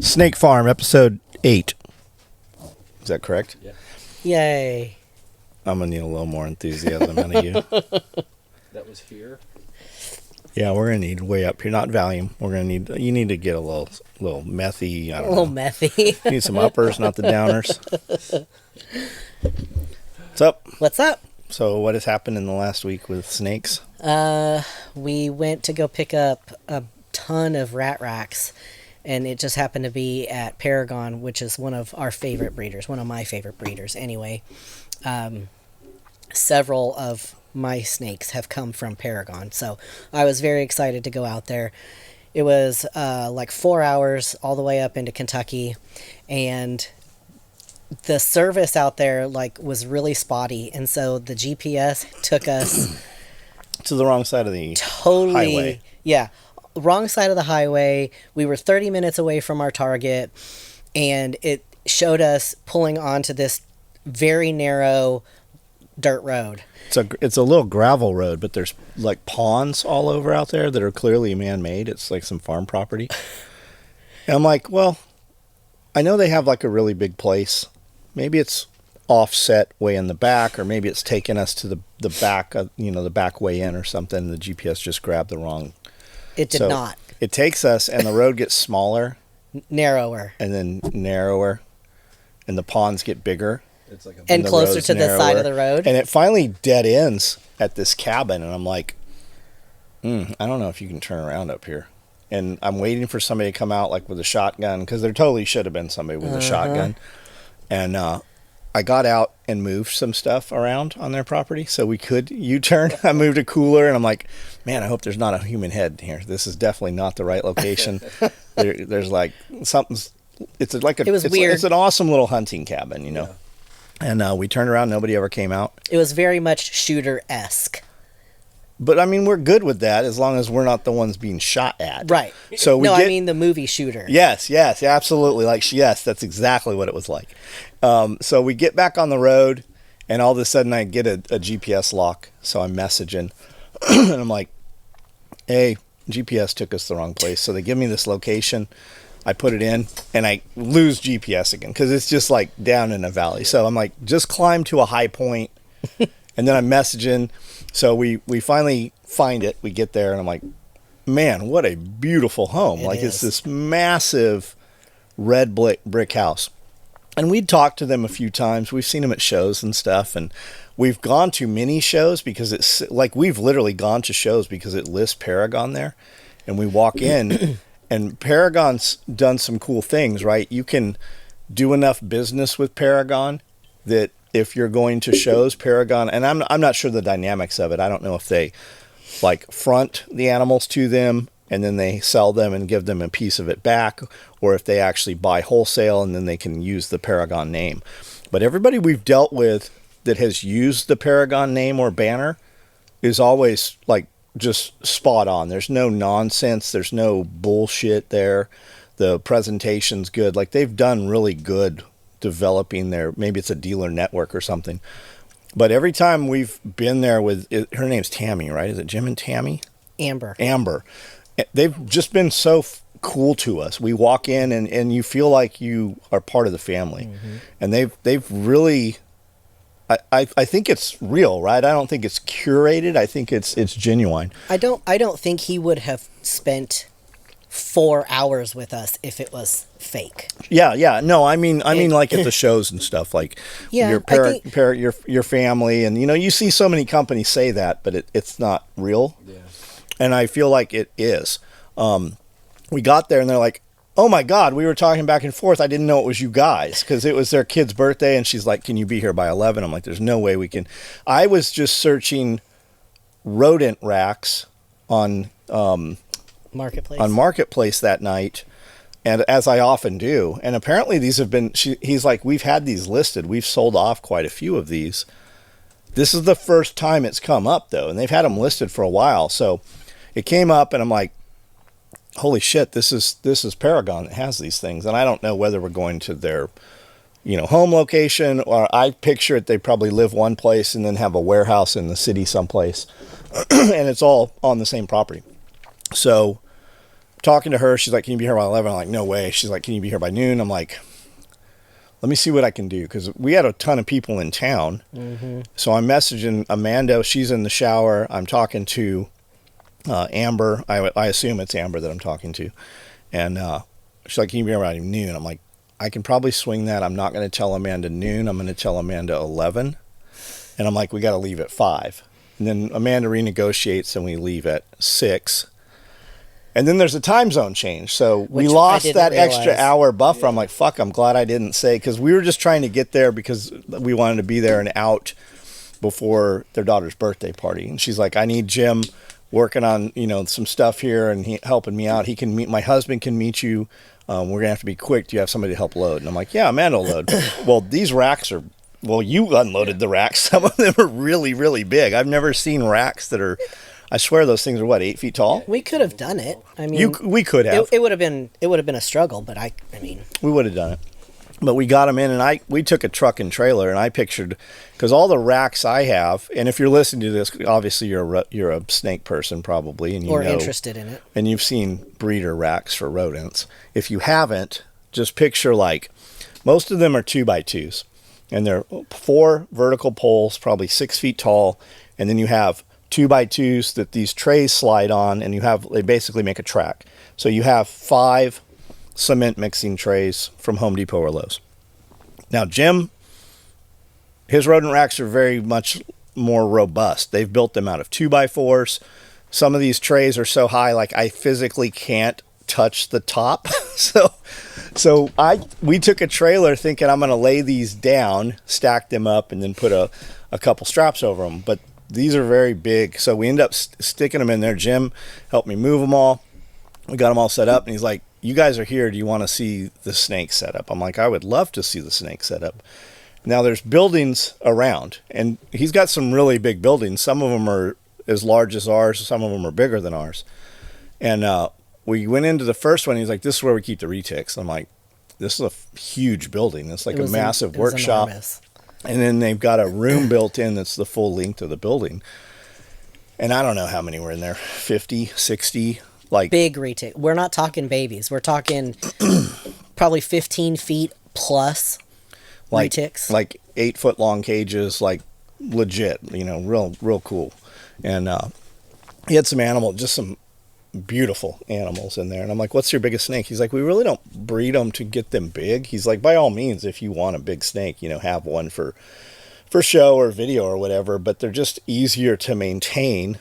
Snake Farm, episode 8. Is that correct? Yeah. Yay. I'm going to need a little more enthusiasm out of you. That was here. Yeah, we're going to need way up here. Not Valium. We're going to need, you need to get a little methy. I don't know. Methy. You need some uppers, not the downers. What's up? What's up? So what has happened in the last week with snakes? We went to go pick up a ton of rat racks, and it just happened to be at Paragon, which is one of our favorite breeders, one of my favorite breeders anyway. Several of my snakes have come from Paragon, so I was very excited to go out there. It was like 4 hours all the way up into Kentucky, and the service out there was really spotty, and so the GPS took us To the wrong side of the totally highway. Yeah, wrong side of the highway. We were 30 minutes away from our target, and it showed us pulling onto this very narrow dirt road. It's a little gravel road, but there's like ponds all over out there that are clearly man-made. It's like some farm property. And I'm like, well, I know they have like a really big place. Maybe it's offset way in the back, or maybe it's taking us to the back, the back way in or something. The GPS just grabbed the wrong. It did not. It takes us, and the road gets smaller, Narrower, and then narrower, and the ponds get bigger. It's like a and the closer road's to the side of the road. And it finally dead ends at this cabin, and I'm like, I don't know if you can turn around up here. And I'm waiting for somebody to come out like with a shotgun, because there totally should have been somebody with a shotgun. And I got out and moved some stuff around on their property so we could U-turn. I moved a cooler, and I'm like, man, I hope there's not a human head here. This is definitely not the right location. There's like something's. It was weird. It's an awesome little hunting cabin, Yeah. And we turned around. Nobody ever came out. It was very much shooter-esque. But I mean, we're good with that as long as we're not the ones being shot at. Right. So I mean the movie Shooter. Yes, absolutely. Yes, that's exactly what it was like. So we get back on the road, and all of a sudden I get a GPS lock. So I'm messaging, and I'm like, hey, GPS took us the wrong place. So they give me this location. I put it in, and I lose GPS again because it's just like down in a valley. So I'm like, just climb to a high point, and then I'm messaging. So we finally find it. We get there, and I'm like, man, what a beautiful home. It's this massive red brick house. And we'd talked to them a few times. We've seen them at shows and stuff, and we've gone to many shows because it's like we've literally gone to shows because it lists Paragon there. And we walk in, and Paragon's done some cool things, right? You can do enough business with Paragon that if you're going to shows, Paragon, and I'm not sure the dynamics of it. I don't know if they like front the animals to them and then they sell them and give them a piece of it back, or if they actually buy wholesale and then they can use the Paragon name. But everybody we've dealt with that has used the Paragon name or banner is always like just spot on. There's no nonsense. There's no bullshit there. The presentation's good. Like they've done really good developing maybe it's a dealer network or something. But every time we've been there her name's Tammy, right? Is it Jim and Tammy? Amber. They've just been so cool to us. We walk in and you feel like you are part of the family. Mm-hmm. And they've really, I think it's real, right? I don't think it's curated. I think it's genuine. I don't think he would have spent 4 hours with us if it was fake. Yeah. No, I mean like at the shows and stuff, like your your family, and you see so many companies say that, but it's not real. Yeah. And I feel like it is. We got there and they're like, oh my God, we were talking back and forth. I didn't know it was you guys because it was their kid's birthday. And she's like, can you be here by 11? I'm like, there's no way we can. I was just searching rodent racks on Marketplace that night, and as I often do. And apparently these have been, he's like, we've had these listed. We've sold off quite a few of these. This is the first time it's come up though. And they've had them listed for a while. So it came up and I'm like, holy shit, this is Paragon that has these things. And I don't know whether we're going to their, home location, or I picture it, they probably live one place and then have a warehouse in the city someplace. And it's all on the same property. So talking to her. She's like, can you be here by 11? I'm like, no way. She's like, can you be here by noon? I'm like, let me see what I can do, because we had a ton of people in town. So I'm messaging Amanda. She's in the shower. I'm talking to Amber. I assume it's Amber that I'm talking to. And she's like, can you be here by noon? I'm like, I can probably swing that. I'm not going to tell Amanda noon. I'm going to tell Amanda 11. And I'm like, we got to leave at 5. And then Amanda renegotiates and we leave at 6. And then there's a time zone change. So we lost that extra hour buffer. I'm like, fuck, I'm glad I didn't say, because we were just trying to get there because we wanted to be there and out before their daughter's birthday party. And she's like, I need Jim working on, some stuff here and helping me out. My husband can meet you. We're going to have to be quick. Do you have somebody to help load? And I'm like, yeah, Amanda will load. Well, these racks are, you unloaded the racks. Some of them are really, really big. I've never seen racks that are, I swear those things are 8 feet tall? We could have done it. I mean, we could have. It would have been a struggle, but I mean, we would have done it. But we got them in, and we took a truck and trailer, and I pictured, because all the racks I have, and if you're listening to this, obviously you're a snake person probably, and interested in it, and you've seen breeder racks for rodents. If you haven't, just picture most of them are 2x2s, and they're 4 vertical poles, probably 6 feet tall, and then you have 2x2s that these trays slide on, and they basically make a track. So you have 5 cement mixing trays from Home Depot or Lowe's. Now Jim, his rodent racks are very much more robust. They've built them out of 2x4s. Some of these trays are so high, I physically can't touch the top. So we took a trailer thinking I'm going to lay these down, stack them up, and then put a couple straps over them. But these are very big, so we end up sticking them in there. Jim helped me move them all. We got them all set up, and he's like, you guys are here. Do you want to see the snake setup? I'm like, I would love to see the snake setup. Now, there's buildings around, and he's got some really big buildings. Some of them are as large as ours. Some of them are bigger than ours. And we went into the first one. He's like, this is where we keep the retics. I'm like, this is a huge building. It's like a massive workshop. And then they've got a room built in that's the full length of the building. And I don't know how many were in there, 50, 60. Big retic. We're not talking babies. We're talking probably 15 feet plus retics. 8 foot long cages, legit, real cool. And he had some beautiful animals in there. And I'm like, what's your biggest snake? He's like, we really don't breed them to get them big. He's like, by all means, if you want a big snake, have one for show or video or whatever, but they're just easier to maintain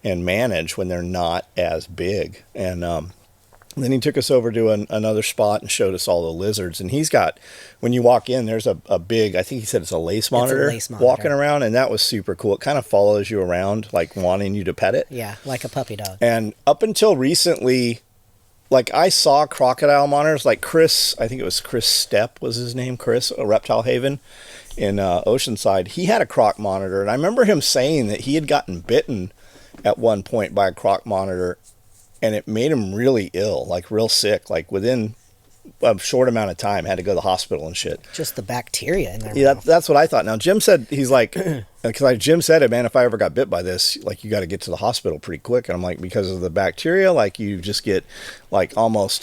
and manage when they're not as big. And then he took us over to another spot and showed us all the lizards. And he's got, when you walk in, there's a big, I think he said it's a lace monitor, walking around. And that was super cool. It kind of follows you around, wanting you to pet it. Yeah, like a puppy dog. And up until recently, I saw crocodile monitors, Chris, I think it was Chris Stepp was his name, Chris, a Reptile Haven in Oceanside. He had a croc monitor. And I remember him saying that he had gotten bitten at one point by a croc monitor, and it made him really ill, real sick, within a short amount of time, had to go to the hospital and shit. Just the bacteria in there. Yeah, that's what I thought. Now, Jim said, he's like, because Jim said it, man, if I ever got bit by this, you got to get to the hospital pretty quick. And I'm like, because of the bacteria, you just get almost,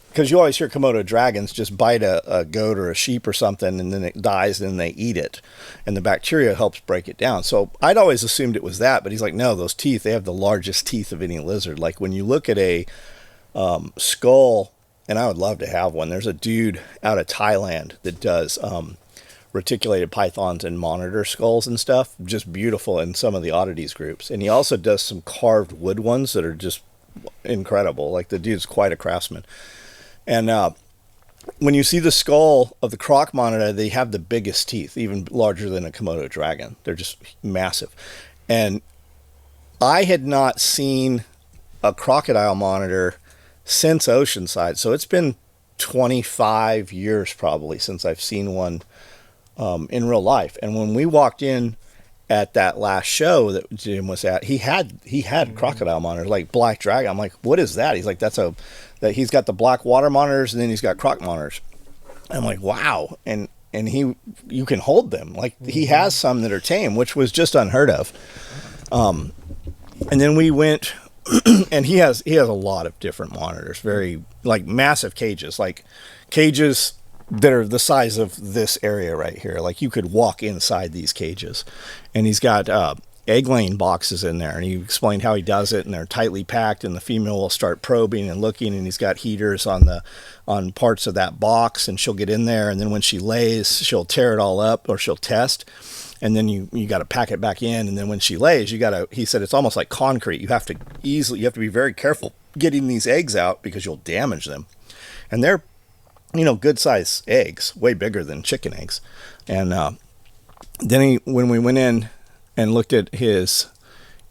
because you always hear Komodo dragons just bite a goat or a sheep or something, and then it dies, and then they eat it. And the bacteria helps break it down. So I'd always assumed it was that, but he's like, no, those teeth, they have the largest teeth of any lizard. When you look at a skull, and I would love to have one. There's a dude out of Thailand that does reticulated pythons and monitor skulls and stuff. Just beautiful in some of the oddities groups. And he also does some carved wood ones that are just incredible. The dude's quite a craftsman. And when you see the skull of the croc monitor, they have the biggest teeth, even larger than a Komodo dragon. They're just massive. And I had not seen a crocodile monitor since Oceanside. So it's been 25 years probably since I've seen one in real life. And when we walked in at that last show that Jim was at, he had crocodile monitors, black dragon. I'm like, what is that? He's like, that he's got the black water monitors, and then he's got croc monitors. I'm like, wow. And you can hold them. He has some that are tame, which was just unheard of. And then we went And he has a lot of different monitors, very like massive cages, like cages that are the size of this area right here. Like you could walk inside these cages. And he's got egg laying boxes in there, and he explained how he does it, and they're tightly packed, and the female will start probing and looking, and he's got heaters on parts of that box, and she'll get in there, and then when she lays, she'll tear it all up, or she'll test, and then you got to pack it back in, and then when she lays, he said it's almost like concrete. You have to be very careful getting these eggs out because you'll damage them. And they're, good size eggs, way bigger than chicken eggs. And then when we went in and looked at his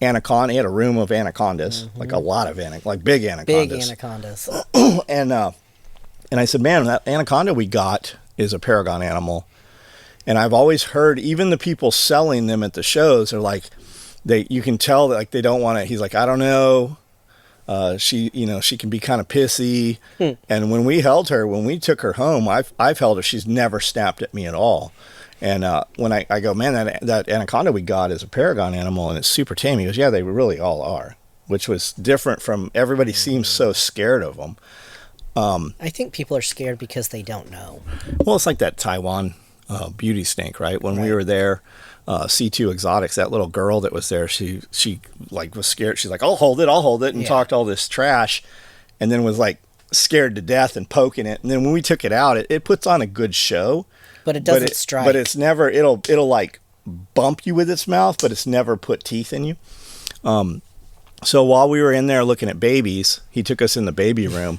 anaconda, he had a room of anacondas, like a lot of big anacondas. Big anacondas. And I said, man, that anaconda we got is a paragon animal. And I've always heard, even the people selling them at the shows are like, you can tell that like they don't want to. He's like, I don't know. She can be kind of pissy. And when we took her home, I've held her. She's never snapped at me at all. And when I go, man, that anaconda we got is a paragon animal and it's super tame. He goes, yeah, they really all are, which was different from everybody seems so scared of them. I think people are scared because they don't know. Well, it's like that Taiwan beauty snake, right? When we were there, C2 Exotics, that little girl that was there, she like was scared. She's like, I'll hold it, and talked all this trash, and then was like scared to death and poking it. And then when we took it out, it puts on a good show. But it doesn't strike. But it's never, it'll like bump you with its mouth, but it's never put teeth in you. So while we were in there looking at babies, he took us in the baby room.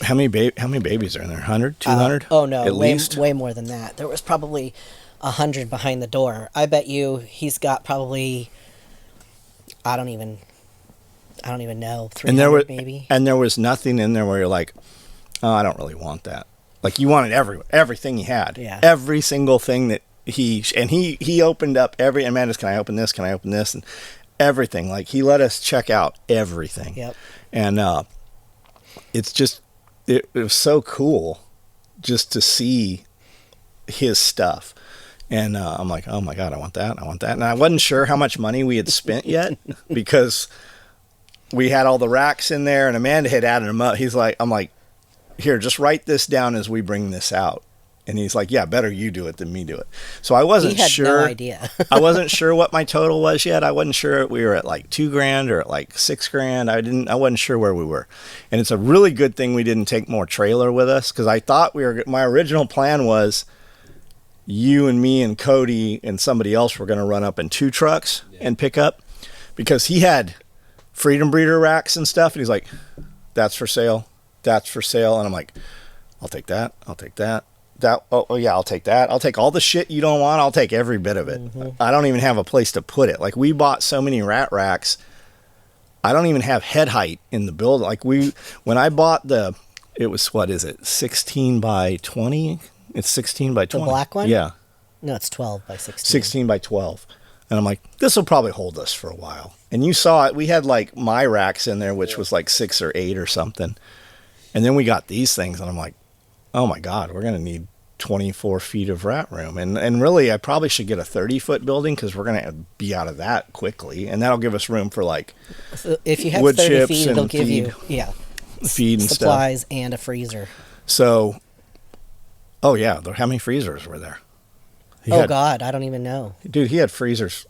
How many babies are in there? 100, 200? Oh no, at least way more than that. There was probably 100 behind the door. I bet you he's got probably, I don't even know, 300 maybe. And there was nothing in there where you're like, oh, I don't really want that. Like you wanted everything he had. Yeah. Every single thing that he opened up Amanda's, can I open this? Can I open this? And everything. Like he let us check out everything. Yep. And it's just, it was so cool just to see his stuff. And I'm like, oh my God, I want that. And I wasn't sure how much money we had spent yet because we had all the racks in there and Amanda had added them up. I'm like, here, just write this down as we bring this out. And he's like, yeah, better you do it than me do it. So I wasn't sure. No idea. I wasn't sure what my total was yet. I wasn't sure we were at like $2,000 or at like $6,000. I wasn't sure where we were. And it's a really good thing we didn't take more trailer with us because I thought my original plan was you and me and Cody and somebody else were going to run up in 2 trucks and pick up because he had Freedom Breeder racks and stuff. And he's like, that's for sale. That's for sale. And I'm like, I'll take that. I'll take that. Oh yeah, I'll take that. I'll take all the shit you don't want. I'll take every bit of it. Mm-hmm. I don't even have a place to put it. Like we bought so many rat racks. I don't even have head height in the building. Like when I bought it was, what is it? 16 by 20? It's 16 by 20. The black one? Yeah. No, it's 12 by 16. 16 by 12. And I'm like, this will probably hold us for a while. And you saw it. We had like my racks in there, which was like 6 or 8 or something. And then we got these things, and I'm like, oh my God, we're going to need 24 feet of rat room. And really, I probably should get a 30-foot building because we're going to be out of that quickly. And that'll give us room for like so if you have wood 30 chips feet, and it'll give you feed and supplies stuff. And a freezer. So, oh yeah, how many freezers were there? God, I don't even know. Dude, he had freezers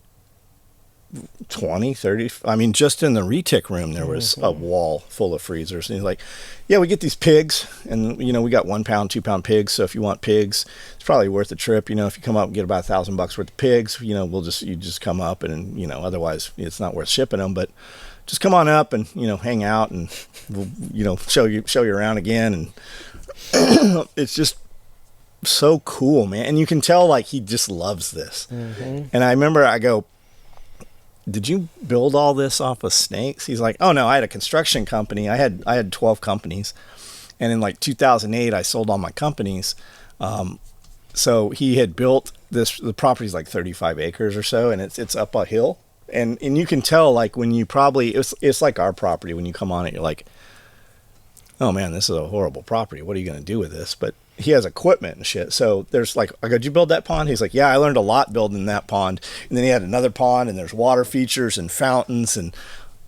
20, 30. I mean, just in the retic room, there was a wall full of freezers. And he's like, yeah, we get these pigs. And, we got 1 pound, 2 pound pigs. So if you want pigs, it's probably worth the trip. If you come up and get about $1,000 worth of pigs, you just come up and, otherwise it's not worth shipping them. But just come on up and, hang out and, we'll, show you around again. And it's just so cool, man. And you can tell like he just loves this. Mm-hmm. And I remember I go, did you build all this off of snakes? He's like, oh no, I had a construction company. I had 12 companies. And in like 2008, I sold all my companies. So he had built the property's like 35 acres or so, and it's up a hill. And you can tell like when you it's like our property. When you come on it, you're like, oh man, this is a horrible property. What are you going to do with this? But he has equipment and shit. So there's like, I go, did you build that pond? He's like, yeah, I learned a lot building that pond. And then he had another pond and there's water features and fountains. And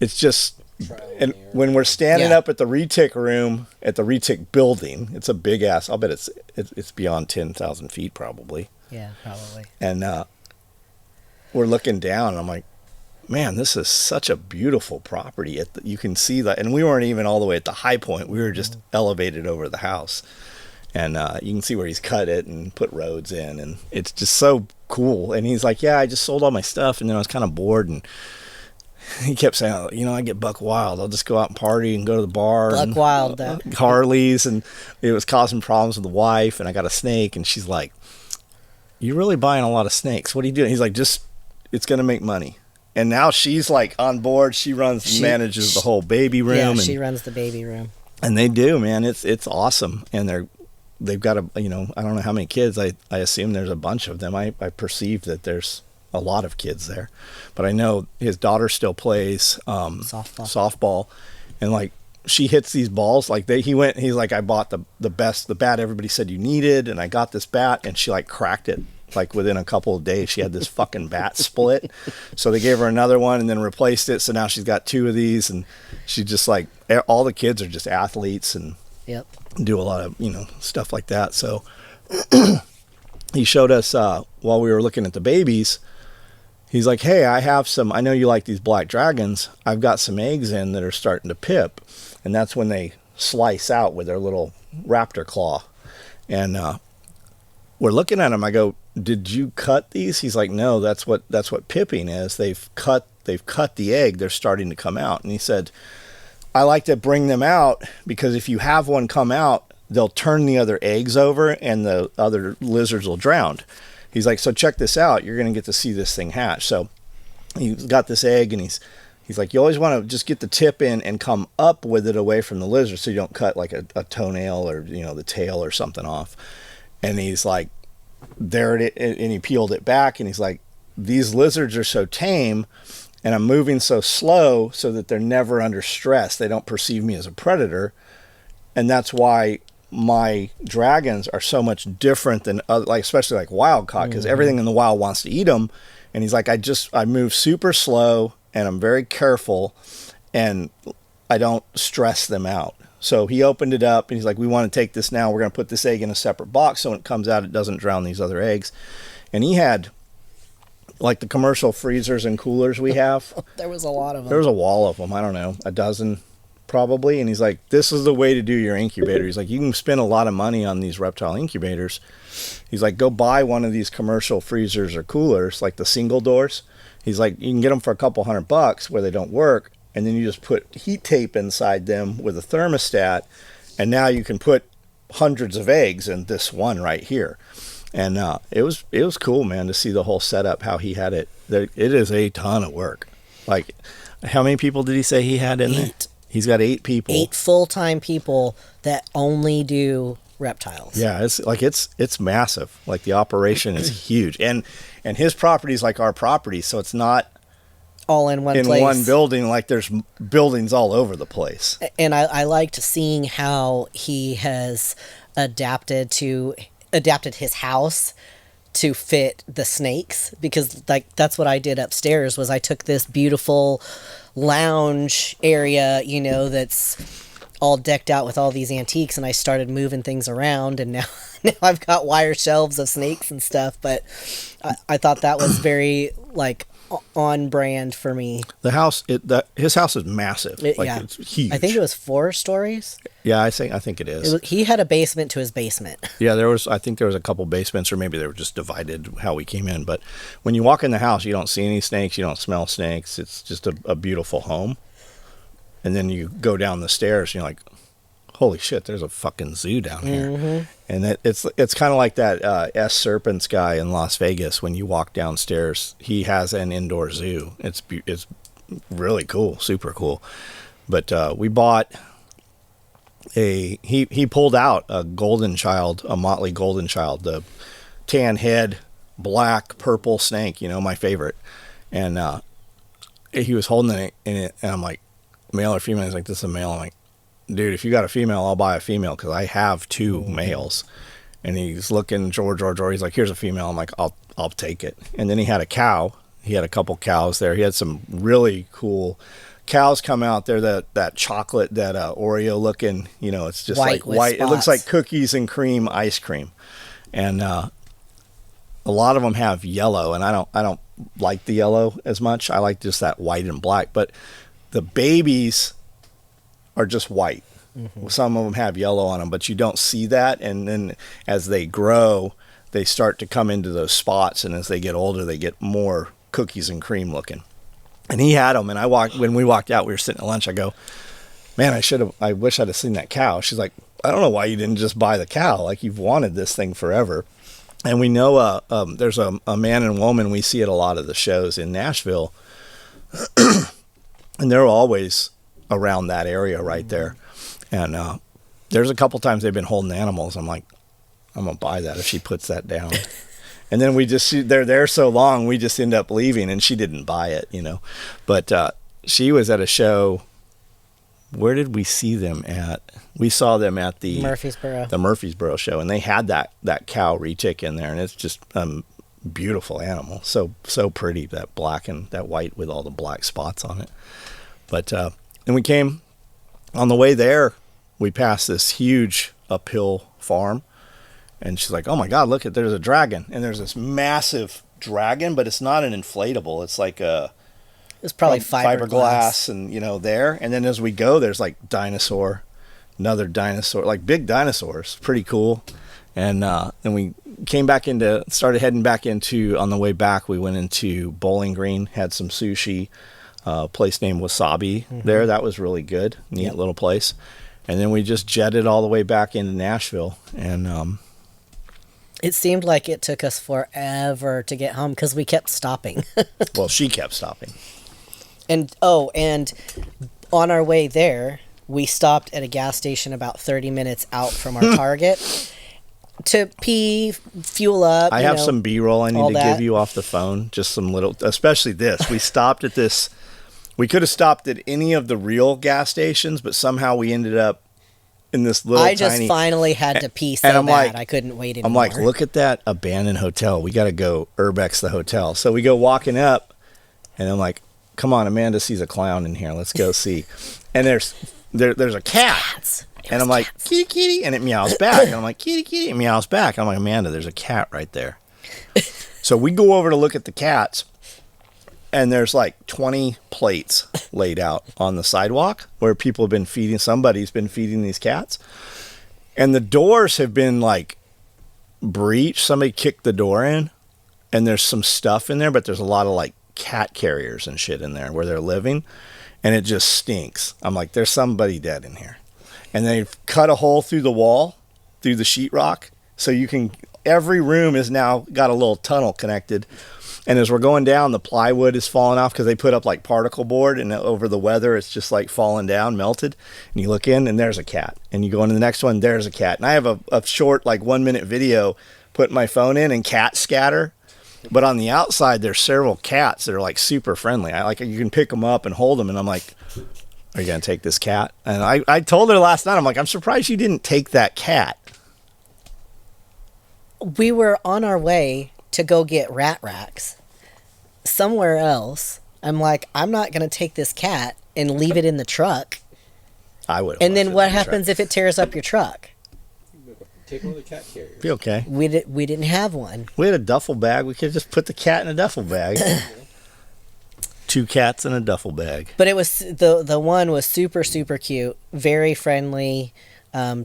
it's just, Trial and and error. when we're standing Yeah. up at the retic room, at the retic building, it's a big ass, I'll bet it's beyond 10,000 feet probably. Yeah, probably. And we're looking down, and I'm like, man, this is such a beautiful property. You can see that, and we weren't even all the way at the high point. We were just elevated over the house, and you can see where he's cut it and put roads in, and it's just so cool. And he's like, yeah, I just sold all my stuff, and then I was kind of bored, and he kept saying, you know, I get buck wild. I'll just go out and party and go to the bar. Buck and, wild, though. Harleys, and it was causing problems with the wife, and I got a snake, and she's like, you're really buying a lot of snakes. What are you doing? He's like, just, it's going to make money. And now she's like on board. She manages the whole baby room. Yeah, and she runs the baby room. And they do, man. It's awesome. And they've got I don't know how many kids. I assume there's a bunch of them. I perceive that there's a lot of kids there. But I know his daughter still plays softball. And like she hits these balls like he's like, I bought the bat everybody said you needed, and I got this bat, and she like cracked it. Like within a couple of days, she had this fucking bat split. So they gave her another one and then replaced it. So now she's got two of these, and she just like, all the kids are just athletes and Yep. do a lot of, stuff like that. So he showed us while we were looking at the babies, he's like, hey, I know you like these black dragons. I've got some eggs in that are starting to pip. And that's when they slice out with their little raptor claw. And we're looking at them. I go, did you cut these? He's like, no, that's what pipping is. They've cut the egg. They're starting to come out. And he said, I like to bring them out because if you have one come out, they'll turn the other eggs over and the other lizards will drown. He's like, so check this out. You're going to get to see this thing hatch. So he's got this egg, and he's like, you always want to just get the tip in and come up with it away from the lizard so you don't cut like a toenail or, the tail or something off. And he's like, there it is, and he peeled it back, and he's like, these lizards are so tame, and I'm moving so slow so that they're never under stress. They don't perceive me as a predator, and that's why my dragons are so much different than other, like especially like wild caught, because everything in the wild wants to eat them. And he's like, I move super slow, and I'm very careful, and I don't stress them out. So he opened it up, and he's like, we want to take this now. We're going to put this egg in a separate box so when it comes out, it doesn't drown these other eggs. And he had, like the commercial freezers and coolers we have. There was a lot of them. There was a wall of them. I don't know, a dozen probably. And he's like, this is the way to do your incubator. He's like, you can spend a lot of money on these reptile incubators. He's like, go buy one of these commercial freezers or coolers, like the single doors. He's like, you can get them for a couple $100 where they don't work. And then you just put heat tape inside them with a thermostat, and now you can put hundreds of eggs in this one right here. And it was cool, man, to see the whole setup, how he had it. It is a ton of work. Like, how many people did he say he had in there? He's got 8 people. 8 full-time people that only do reptiles. Yeah, it's massive. Like, the operation is huge. And his property is like our property, so it's not all in one place. In one building, like there's buildings all over the place. And I liked seeing how he has adapted his house to fit the snakes, because like that's what I did upstairs. Was I took this beautiful lounge area, that's all decked out with all these antiques, and I started moving things around, and now I've got wire shelves of snakes and stuff. But I thought that was very like on brand for me. The house, his house is massive. It's huge. I think it was 4 stories. Yeah, I think it is. He had a basement to his basement. Yeah, I think there was a couple basements, or maybe they were just divided how we came in. But when you walk in the house, you don't see any snakes, you don't smell snakes. It's just a beautiful home. And then you go down the stairs, and you're like, holy shit, there's a fucking zoo down here. Mm-hmm. And it's kind of like that S. Serpents guy in Las Vegas. When you walk downstairs, he has an indoor zoo. It's really cool, super cool. But we bought he pulled out a golden child, a motley golden child, the tan head, black, purple snake, my favorite. And he was holding it in it, and I'm like, male or female? He's like, this is a male. I'm like, dude, if you got a female, I'll buy a female, because I have 2 males. And he's looking, George. He's like, here's a female. I'm like, I'll take it. And then he had a cow. He had a couple cows there. He had some really cool cows come out, they're that chocolate, that Oreo looking, it's just White like with white. It looks spots. like cookies and cream ice cream. And a lot of them have yellow, and I don't like the yellow as much. I like just that white and black. But the babies are just white. Mm-hmm. Some of them have yellow on them, but you don't see that. And then as they grow, they start to come into those spots, and as they get older, they get more cookies and cream looking. And he had them, and when we walked out, we were sitting at lunch. I go, man, I wish I'd have seen that cow. She's like, I don't know why you didn't just buy the cow. Like, you've wanted this thing forever. And we know there's a man and woman, we see at a lot of the shows in Nashville, and they're always around that area right there. And there's a couple times they've been holding animals. I'm like, I'm going to buy that if she puts that down. And then they're there so long, we just end up leaving, and she didn't buy it, But she was at a show. Where did we see them at? We saw them at the Murfreesboro show, and they had that cow retic in there, and it's just beautiful animal. So pretty, that black and that white with all the black spots on it. But and we came on the way there. We passed this huge uphill farm. And she's like, oh my God, look, there's a dragon. And there's this massive dragon, but it's not an inflatable. It's like it's probably fiberglass and, there. And then as we go, there's like another dinosaur, like big dinosaurs. Pretty cool. And then we started heading back on the way back, we went into Bowling Green, had some sushi, place named Wasabi there. That was really good. Neat little place. And then we just jetted all the way back into Nashville. And, it seemed like it took us forever to get home because we kept stopping. Well, she kept stopping. And on our way there, we stopped at a gas station about 30 minutes out from our target to pee, fuel up. I have some B-roll I need to give you off the phone. Just some little, especially this. We stopped at this. We could have stopped at any of the real gas stations, but somehow we ended up in this little I just finally had to pee so bad. Like, I couldn't wait anymore. I'm like, look at that abandoned hotel. We got to go Urbex the hotel. So we go walking up, and I'm like, come on, Amanda sees a clown in here. Let's go see. And there's a cat. Cats. And I'm like, kitty, kitty. And it meows back. And I'm like, kitty, kitty. It meows back. I'm like, Amanda, there's a cat right there. So we go over to look at the cats. And there's like 20 plates laid out on the sidewalk where people have been feeding, somebody's been feeding these cats. And the doors have been like breached. Somebody kicked the door in, and there's some stuff in there, but there's a lot of like cat carriers and shit in there where they're living. And it just stinks. I'm like, there's somebody dead in here. And they've cut a hole through the wall, through the sheetrock. So every room is now got a little tunnel connected. And as we're going down, the plywood is falling off because they put up like particle board, and over the weather, it's just like falling down, melted. And you look in, and there's a cat. And you go into the next one, there's a cat. And I have a short, like 1 minute video, putting my phone in, and cats scatter. But on the outside, there's several cats that are like super friendly. You can pick them up and hold them. And I'm like, are you going to take this cat? And I told her last night, I'm like, I'm surprised you didn't take that cat. We were on our way to go get rat racks somewhere else. I'm like, I'm not going to take this cat and leave it in the truck. I would. And then what happens if it tears up your truck? Take one of the cat carriers. Be okay. We didn't have one. We had a duffel bag. We could just put the cat in a duffel bag. 2 cats in a duffel bag. But it was the one was super, super cute, very friendly.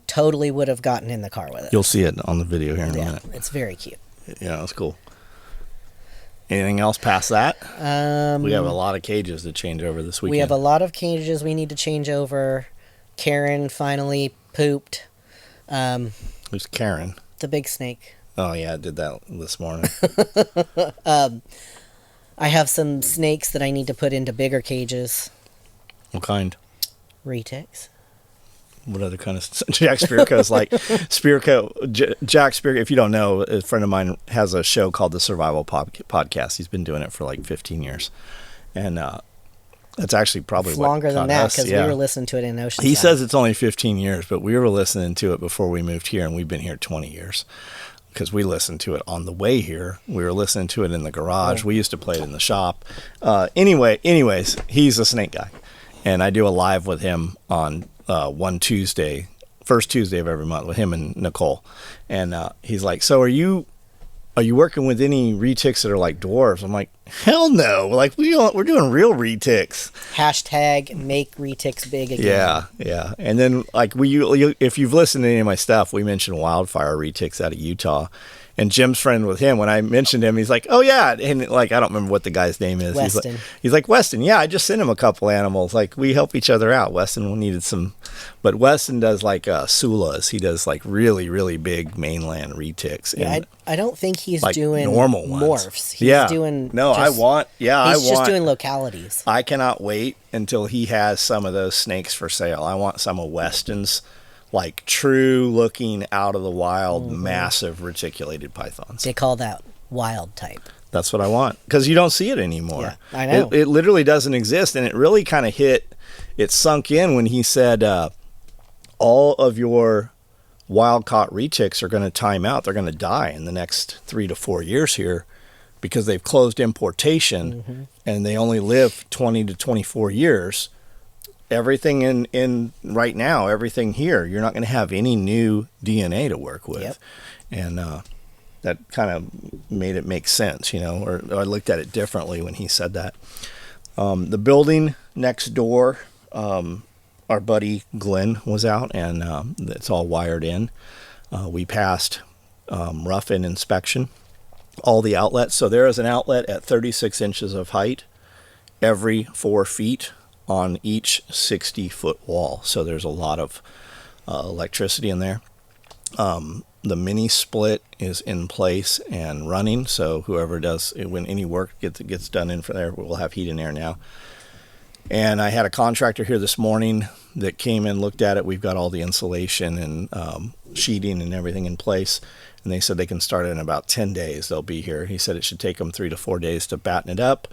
Totally would have gotten in the car with it. You'll see it on the video here in a minute. It's very cute. Yeah, that's cool. Anything else past that? We have a lot of cages to change over this weekend. We have a lot of cages we need to change over. Karen finally pooped. Who's Karen? The big snake. Oh, yeah, I did that this morning. I have some snakes that I need to put into bigger cages. What kind? Retics. What other kind of... Jack Spirko's like... Jack Spirko, if you don't know, a friend of mine has a show called The Survival Podcast. He's been doing it for like 15 years. And that's actually probably it's longer than that, because yeah. we were listening to it in Oceanside. He says it's only 15 years, but we were listening to it before we moved here, and we've been here 20 years. Because we listened to it on the way here. We were listening to it in the garage. We used to play it in the shop. Anyways, he's a snake guy. and I do a live with him on one Tuesday, first Tuesday of every month, with him and Nicole. And he's like, "So are you working with any retics that are like dwarves?" I'm like, "Hell no! Like we're doing real retics." Hashtag make retics big again. Yeah. And then like if you've listened to any of my stuff, we mentioned wildfire retics out of Utah. And Jim's friend with him, when I mentioned him, he's like, "Oh yeah," and like I don't remember what the guy's name is. Weston. He's like Weston. Yeah, I just sent him a couple animals. Like we help each other out. Weston needed some, but Weston does like sulas. He does like really really big mainland retics. Yeah, I don't think he's like doing normal ones. Morphs. He's doing He's just doing localities. I cannot wait until he has some of those snakes for sale. I want some of Weston's, like true looking out of the wild, massive reticulated pythons. They call that wild type. That's what I want, because you don't see it anymore. Yeah, I know. It literally doesn't exist, and it really kind of it sunk in when he said all of your wild-caught retics are going to time out. They're going to die in the next 3 to 4 years here because they've closed importation, and they only live 20 to 24 years. Everything in right now, everything here, you're not going to have any new DNA to work with. Yep. And that kind of made it make sense, or I looked at it differently when he said that. The building next door, our buddy Glenn was out, and it's all wired in. We passed rough-in inspection, all the outlets. So there is an outlet at 36 inches of height every 4 feet on each 60-foot wall. So there's a lot of electricity in there. The mini split is in place and running, so whoever does, when any work gets done in for there, we'll have heat and air now. And I had a contractor here this morning that came and looked at it. We've got all the insulation and sheeting and everything in place, and they said they can start it in about 10 days. They'll be here. He said it should take them 3 to 4 days to batten it up,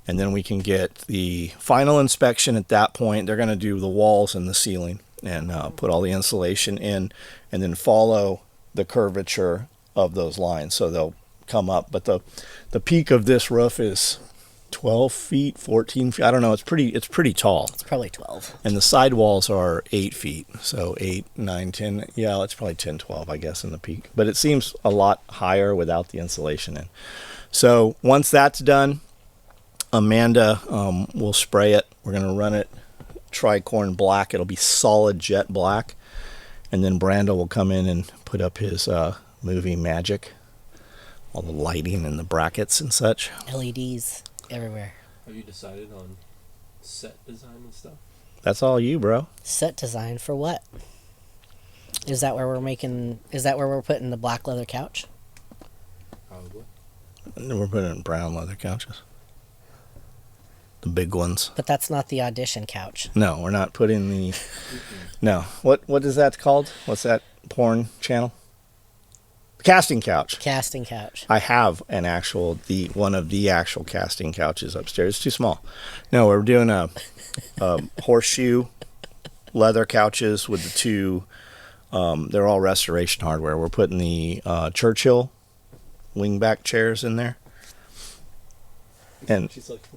and then we can get the final inspection. At that point, they're going to do the walls and the ceiling and put all the insulation in, and then follow the curvature of those lines. So they'll come up. But the peak of this roof is 12 feet, 14 feet. I don't know. It's pretty tall. It's probably 12. And the side walls are 8 feet. So 8, 9, 10. Yeah, it's probably 10, 12, I guess, in the peak. But it seems a lot higher without the insulation in. So once that's done, Amanda will spray it. We're going to run it tricorn black. It'll be solid jet black. And then Brando will come in and put up his movie magic, all the lighting and the brackets and such. LEDs everywhere. Have you decided on set design and stuff? That's all you, bro. Set design for what? Is that where we're putting the black leather couch? Probably. We're putting brown leather couches. The big ones. But that's not the audition couch. No, we're not putting the... No. What is that called? What's that porn channel? Casting couch. Casting couch. I have one of the actual casting couches upstairs. It's too small. No, we're doing a horseshoe leather couches with the two... they're all restoration hardware. We're putting the Churchill wingback chairs in there. And... She's like...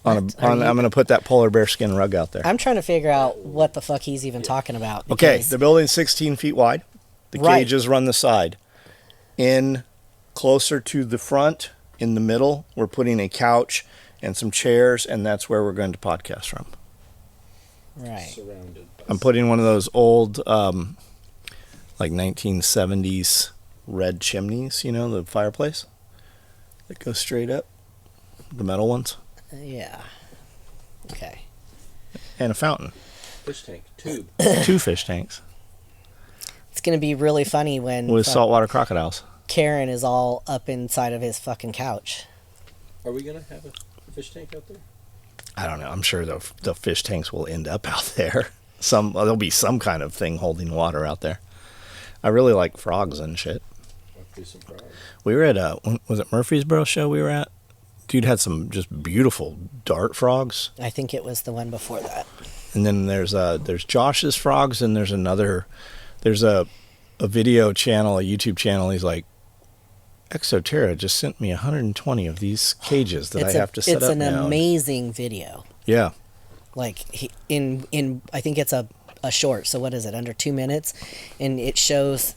I'm going to put that polar bear skin rug out there. I'm trying to figure out what the fuck he's even talking about. Okay, the building's 16 feet wide. The cages run the side. In closer to the front, in the middle, we're putting a couch and some chairs, and that's where we're going to podcast from. Right. Surrounded. I'm putting one of those old, like 1970s red chimneys, the fireplace that goes straight up, the metal ones. Yeah. Okay. And a fountain. Fish tank. Tube. 2 fish tanks. It's going to be really funny when... With saltwater crocodiles. Karen is all up inside of his fucking couch. Are we going to have a fish tank out there? I don't know. I'm sure the fish tanks will end up out there. There'll be some kind of thing holding water out there. I really like frogs and shit. I'll do some frogs. We were at was it Murfreesboro show we were at? Dude had some just beautiful dart frogs. I think it was the one before that. And then there's Josh's frogs, and there's a video channel, a YouTube channel. He's like, Exoterra just sent me 120 of these cages that I have to set up now. It's an amazing video. Yeah. Like in I think it's a short. So what is it? Under 2 minutes, and it shows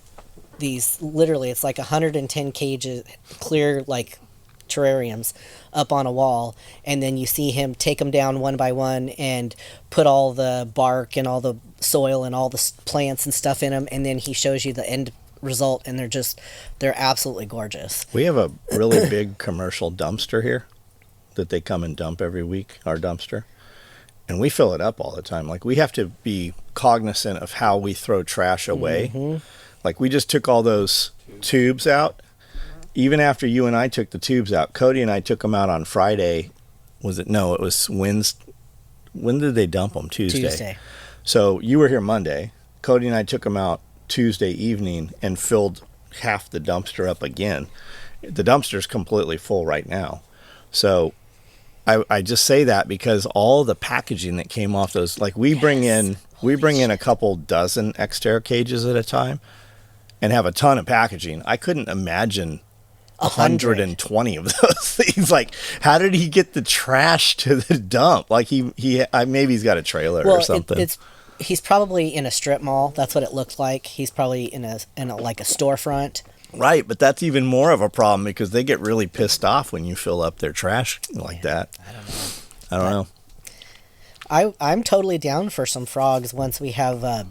these literally. It's like 110 cages, clear like terrariums up on a wall, and then you see him take them down one by one and put all the bark and all the soil and all the plants and stuff in them, and then he shows you the end result, and they're absolutely gorgeous. We have a really big commercial dumpster here that they come and dump every week, our dumpster, and we fill it up all the time. Like, we have to be cognizant of how we throw trash away. Mm-hmm. Like, we just took all those tubes out. Even after you and I took the tubes out, Cody and I took them out on Friday. Was it? No, it was Wednesday. When did they dump them? Tuesday. So you were here Monday. Cody and I took them out Tuesday evening and filled half the dumpster up again. The dumpster's completely full right now. So I just say that because all the packaging that came off those, like we bring in a couple dozen Xterra cages at a time and have a ton of packaging. I couldn't imagine 120 of those things. Like, how did he get the trash to the dump? Like maybe he's got a trailer or something. He's probably in a strip mall. That's what it looked like. He's probably in a like a storefront. Right, but that's even more of a problem because they get really pissed off when you fill up their trash like that. I don't know. I'm totally down for some frogs once we have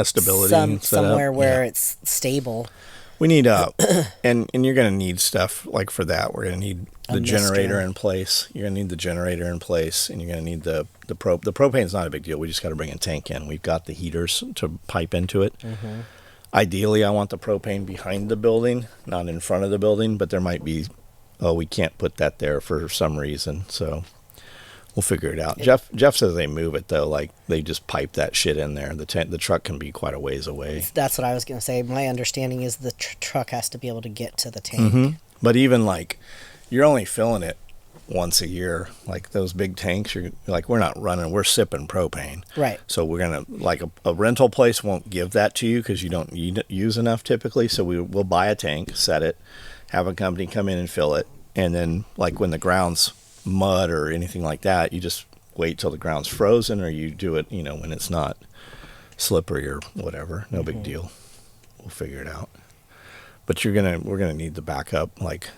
stability somewhere where it's stable. We need and you're gonna need stuff like for that. We're gonna need the generator in place. You're gonna need the generator in place, and you're gonna need the propane's not a big deal. We just got to bring a tank in. We've got the heaters to pipe into it. Mm-hmm. Ideally, I want the propane behind the building, not in front of the building. But there might be, we can't put that there for some reason. So we'll figure it out. Jeff says they move it though. Like they just pipe that shit in there. The truck can be quite a ways away. That's what I was gonna say. My understanding is the truck has to be able to get to the tank. Mm-hmm. But even like, you're only filling it once a year. Like those big tanks, you're like, we're not running. We're sipping propane. Right. So we're gonna like a rental place won't give that to you because you don't use enough typically. So we'll buy a tank, set it, have a company come in and fill it, and then like when the ground's mud or anything like that, you just wait till the ground's frozen, or you do it when it's not slippery or whatever. No big deal. We'll figure it out. But we're gonna need the backup. Like,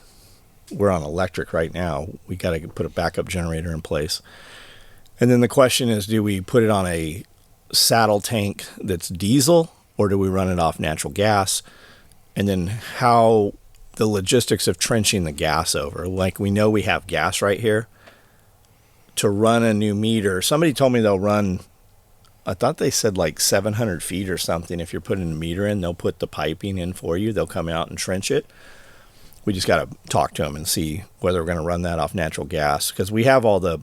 we're on electric right now. We got to put a backup generator in place, and then the question is, do we put it on a saddle tank that's diesel, or do we run it off natural gas? And then how the logistics of trenching the gas over. Like, we know we have gas right here. To run a new meter, somebody told me they'll run, I thought they said like 700 feet or something. If you're putting a meter in, they'll put the piping in for you. They'll come out and trench it. We just got to talk to them and see whether we're going to run that off natural gas. Because we have all the,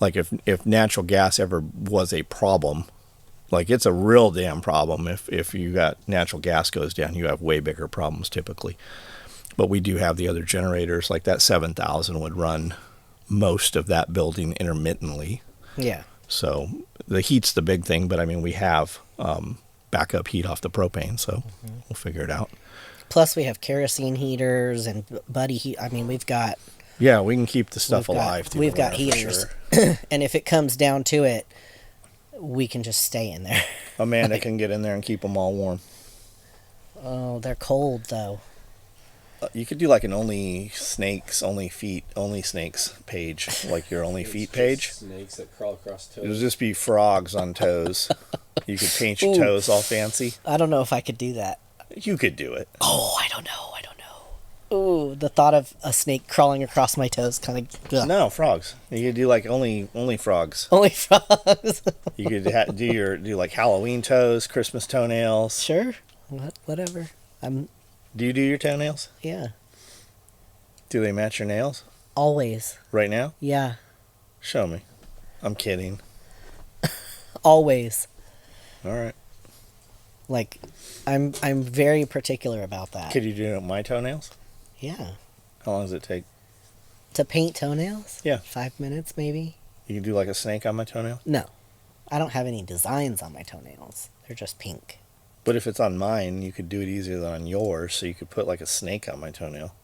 like if natural gas ever was a problem, like it's a real damn problem. If you got natural gas goes down, you have way bigger problems typically. But we do have the other generators, like that 7,000 would run most of that building intermittently. Yeah. So the heat's the big thing, but I mean, we have backup heat off the propane, so we'll figure it out. Plus we have kerosene heaters and buddy heat. I mean, we've got... Yeah, we can keep the stuff alive. We've got heaters. Sure. And if it comes down to it, we can just stay in there. Amanda can get in there and keep them all warm. Oh, they're cold, though. You could do like an only snakes page, like your only feet page. Snakes that crawl across toes. It'll just be frogs on toes. You could paint your toes all fancy. I don't know if I could do that. You could do it. Oh, I don't know. Ooh, the thought of a snake crawling across my toes kind of... No, frogs. You could do like only frogs. Only frogs. You could do like Halloween toes, Christmas toenails. Sure. Whatever. Do you do your toenails? Yeah. Do they match your nails? Always. Right now? Yeah. Show me. I'm kidding. Always. All right. Like, I'm very particular about that. Could you do my toenails? Yeah. How long does it take? To paint toenails? Yeah. 5 minutes, maybe. You can do like a snake on my toenail? No. I don't have any designs on my toenails. They're just pink. But if it's on mine, you could do it easier than on yours, so you could put like a snake on my toenail.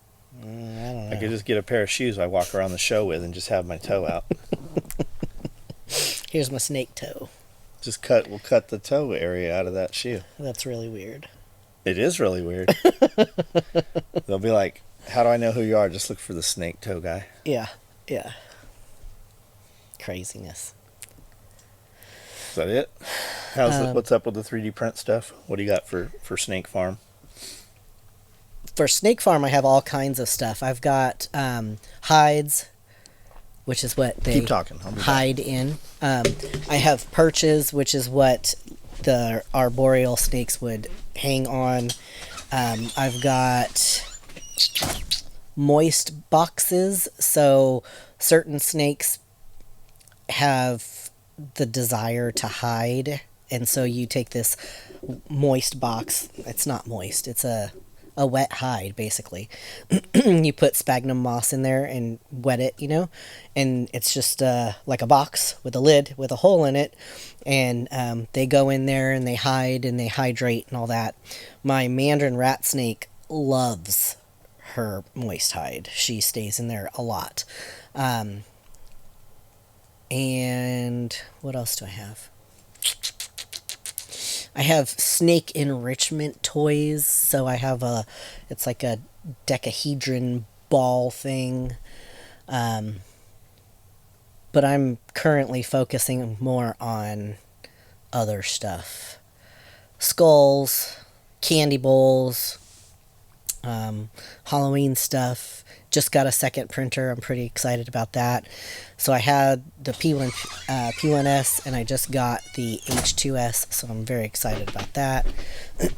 I don't know. I could just get a pair of shoes I walk around the show with and just have my toe out. Here's my snake toe. We'll cut the toe area out of that shoe. That's really weird. It is really weird. They'll be like, how do I know who you are? Just look for the snake toe guy. Yeah. Craziness. Is that it? What's up with the 3D print stuff? What do you got for Snake Farm? For Snake Farm, I have all kinds of stuff. I've got hides, which is what they Keep talking. I'll be back. hide in. I have perches, which is what the arboreal snakes would hang on. I've got moist boxes, so certain snakes have the desire to hide, and so you take this moist box. It's not moist, it's a wet hide, basically. You put sphagnum moss in there and wet it, and it's just like a box with a lid with a hole in it, and they go in there and they hide and they hydrate and all that. My mandarin rat snake loves her moist hide. She stays in there a lot. And what else do I have? I have snake enrichment toys. So I have it's like a decahedron ball thing. But I'm currently focusing more on other stuff. Skulls, candy bowls, Halloween stuff. Just got a second printer. I'm pretty excited about that. So I had the P1S and I just got the H2S, so I'm very excited about that.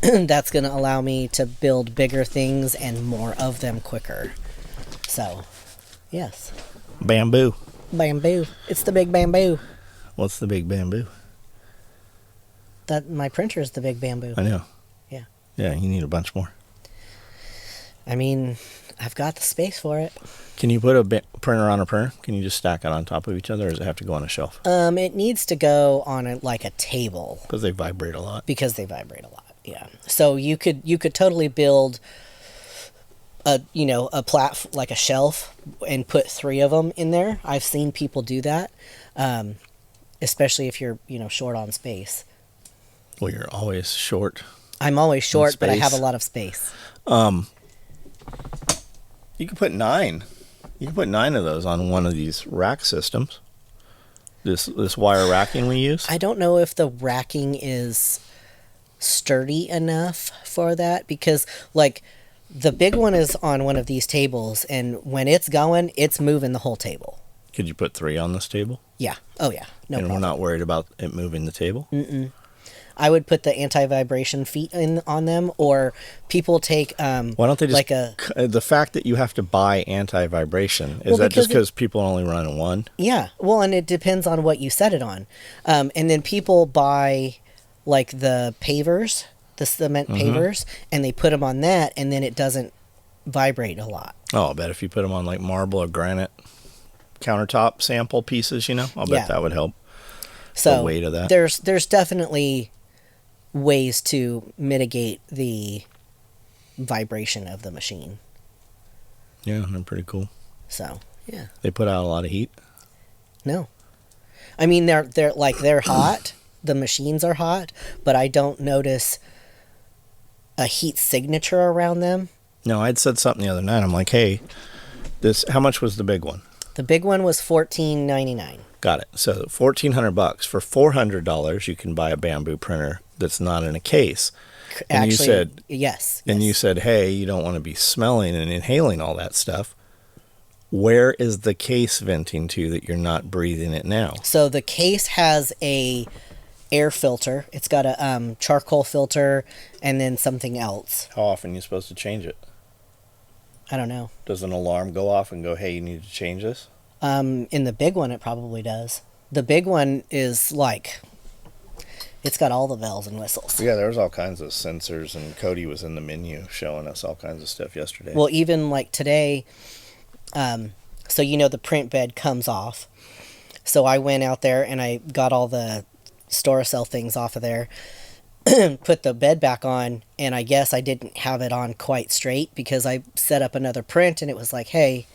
That's going to allow me to build bigger things and more of them quicker. So, yes. Bamboo. Bamboo. It's the big bamboo. What's the big bamboo? That my printer is the big bamboo. I know. Yeah. Yeah, you need a bunch more. I mean, I've got the space for it. Can you put a printer on a printer? Can you just stack it on top of each other, or does it have to go on a shelf? It needs to go on like a table. Because they vibrate a lot. Yeah. So you could totally build a like a shelf and put 3 of them in there. I've seen people do that, especially if you're short on space. Well, you're always short. I'm always short, but I have a lot of space. You can put 9. You can put 9 of those on one of these rack systems. This wire racking we use. I don't know if the racking is sturdy enough for that, because like the big one is on one of these tables, and when it's going, it's moving the whole table. Could you put 3 on this table? Yeah. Oh yeah. No and problem. We're not worried about it moving the table? Mm-mm. I would put the anti-vibration feet on them, or people take why don't they just the fact that you have to buy anti-vibration, is that just because people only run one? Yeah, well, and it depends on what you set it on, and then people buy like the pavers, the cement pavers, and they put them on that, and then it doesn't vibrate a lot. Oh, I bet if you put them on like marble or granite countertop sample pieces, I'll bet that would help. So the weight of that. There's definitely ways to mitigate the vibration of the machine. Yeah, they're pretty cool. So, yeah. They put out a lot of heat? No. I mean, they're hot. The machines are hot, but I don't notice a heat signature around them. No, I'd said something the other night. I'm like, hey, how much was the big one? The big one was $14.99. Got it. So $1,400. For $400, you can buy a bamboo printer that's not in a case. And Actually, you said yes. And you said, hey, you don't want to be smelling and inhaling all that stuff. Where is the case venting to that you're not breathing it now? So the case has a air filter. It's got a charcoal filter and then something else. How often are you supposed to change it? I don't know. Does an alarm go off and go, hey, you need to change this? In the big one, it probably does. The big one is like, it's got all the bells and whistles. Yeah, there's all kinds of sensors, and Cody was in the menu showing us all kinds of stuff yesterday. Well, even like today, so the print bed comes off. So I went out there and I got all the Storacell things off of there, put the bed back on, and I guess I didn't have it on quite straight because I set up another print and it was like, hey,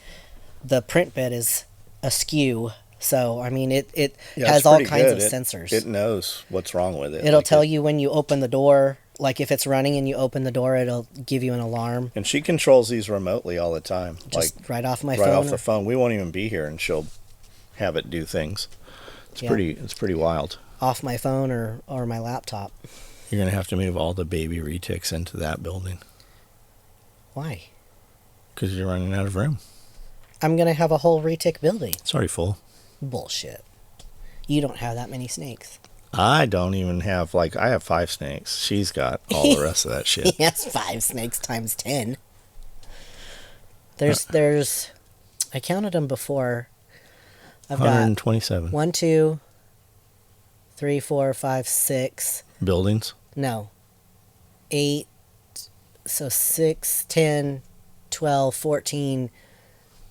the print bed is askew, So, I mean, it Yeah, has it's all pretty kinds good. of sensors. It knows what's wrong with it. It'll Like tell you when you open the door. Like if it's running and you open the door, it'll give you an alarm. And she controls these remotely all the time. Just like right off my right phone. off the phone. We won't even be here and she'll have it do things. It's Yeah. pretty wild. Off my phone or my laptop. You're gonna have to move all the baby retics into that building Why? because you're running out of room. I'm going to have a whole retic building. It's already full. Bullshit. You don't have that many snakes. I don't even have I have 5 snakes. She's got all the rest of that shit. He has 5 snakes times 10. There's I counted them before. I've got 127 1, 2, 3, 4, 5, 6. buildings. No. 8. So 6, 10, 12, 14,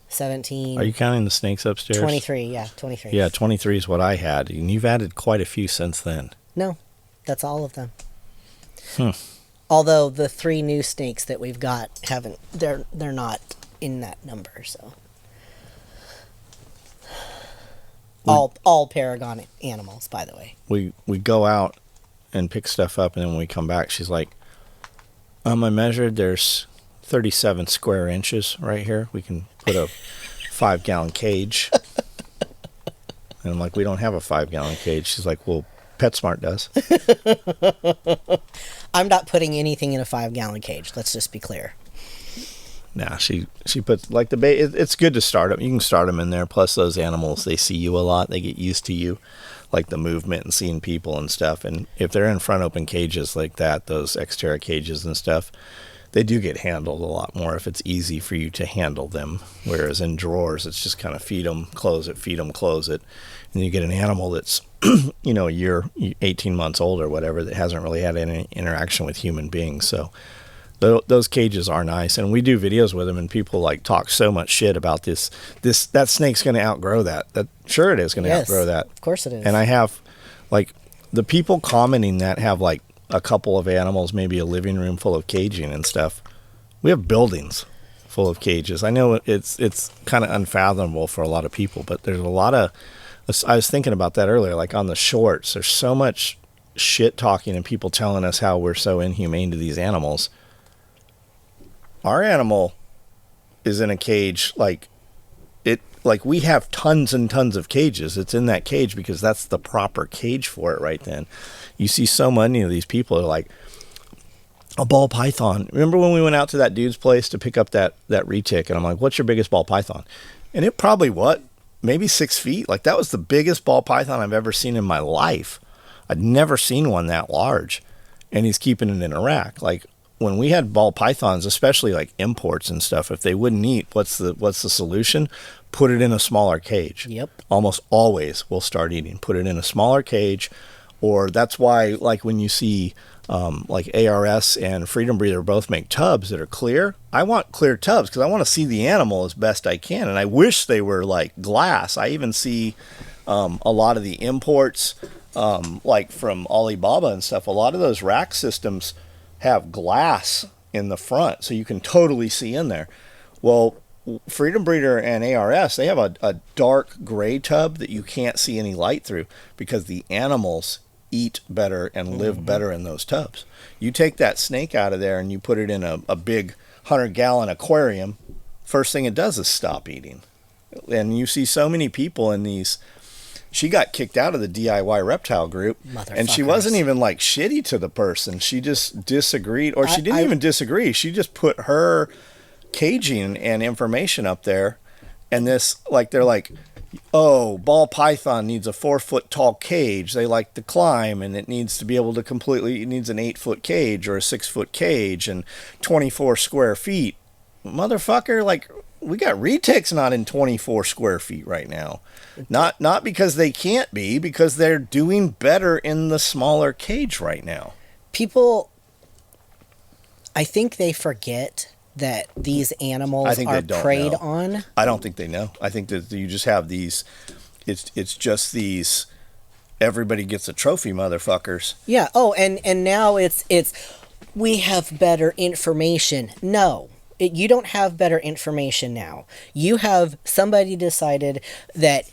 17. Are you counting the snakes upstairs? 23, yeah, 23. Yeah, 23 is what I had, and you've added quite a few since then. No, that's all of them. Hmm. Although the 3 new snakes that we've got they're not in that number, so. All Paragon animals, by the way. We go out and pick stuff up, and then when we come back, she's like, I measured, there's 37 square inches right here. We can put a 5-gallon cage. And I'm like, we don't have a 5-gallon cage. She's like, well, PetSmart does. I'm not putting anything in a 5-gallon cage. Let's just be clear. Nah, she puts it's good to start them. You can start them in there. Plus, those animals, they see you a lot. They get used to you, like the movement and seeing people and stuff. And if they're in front open cages like that, those Xterra cages and stuff, they do get handled a lot more if it's easy for you to handle them. Whereas in drawers, it's just kind of feed them, close it. And you get an animal that's, a year, 18 months old or whatever, that hasn't really had any interaction with human beings. So those cages are nice. And we do videos with them, and people talk so much shit about that snake's going to outgrow that. Sure it is going to outgrow that. Of course it is. And I have, the people commenting that have, a couple of animals, maybe a living room full of caging and stuff. We have buildings full of cages. I know it's kind of unfathomable for a lot of people, but there's a lot of, I was thinking about that earlier, on the shorts, there's so much shit talking and people telling us how we're so inhumane to these animals. Our animal is in a cage, we have tons and tons of cages. It's in that cage because that's the proper cage for it right then. You see so many of these people are like, a ball python. Remember when we went out to that dude's place to pick up that retic, and I'm like, what's your biggest ball python? And it probably, maybe 6 feet? That was the biggest ball python I've ever seen in my life. I'd never seen one that large. And he's keeping it in a rack. When we had ball pythons, especially imports and stuff, if they wouldn't eat, what's the solution? Put it in a smaller cage. Yep. Almost always we'll start eating. Put it in a smaller cage, or that's why when you see ARS and Freedom Breather both make tubs that are clear. I want clear tubs because I want to see the animal as best I can, and I wish they were glass. I even see a lot of the imports, from Alibaba and stuff. A lot of those rack systems have glass in the front, so you can totally see in there. Well, Freedom Breeder and ARS, they have a dark gray tub that you can't see any light through because the animals eat better and live better in those tubs. You take that snake out of there and you put it in a big 100-gallon aquarium, first thing it does is stop eating. And you see so many people in these. She got kicked out of the DIY reptile group, and she wasn't even shitty to the person. She just disagreed, or she didn't even disagree. She just put her caging and information up there, and this they're like, oh, ball python needs a 4-foot tall cage. They like to climb, and it needs to be able to it needs an 8-foot cage or a 6-foot cage and 24 square feet. Motherfucker, we got retics not in 24 square feet right now. Not because they can't be, because they're doing better in the smaller cage right now. People, I think they forget that these animals are preyed on. I don't think they know. I think that you just have these, it's just these, everybody gets a trophy motherfuckers. Yeah. Oh, and now it's we have better information. No. You don't have better information now. You have somebody decided that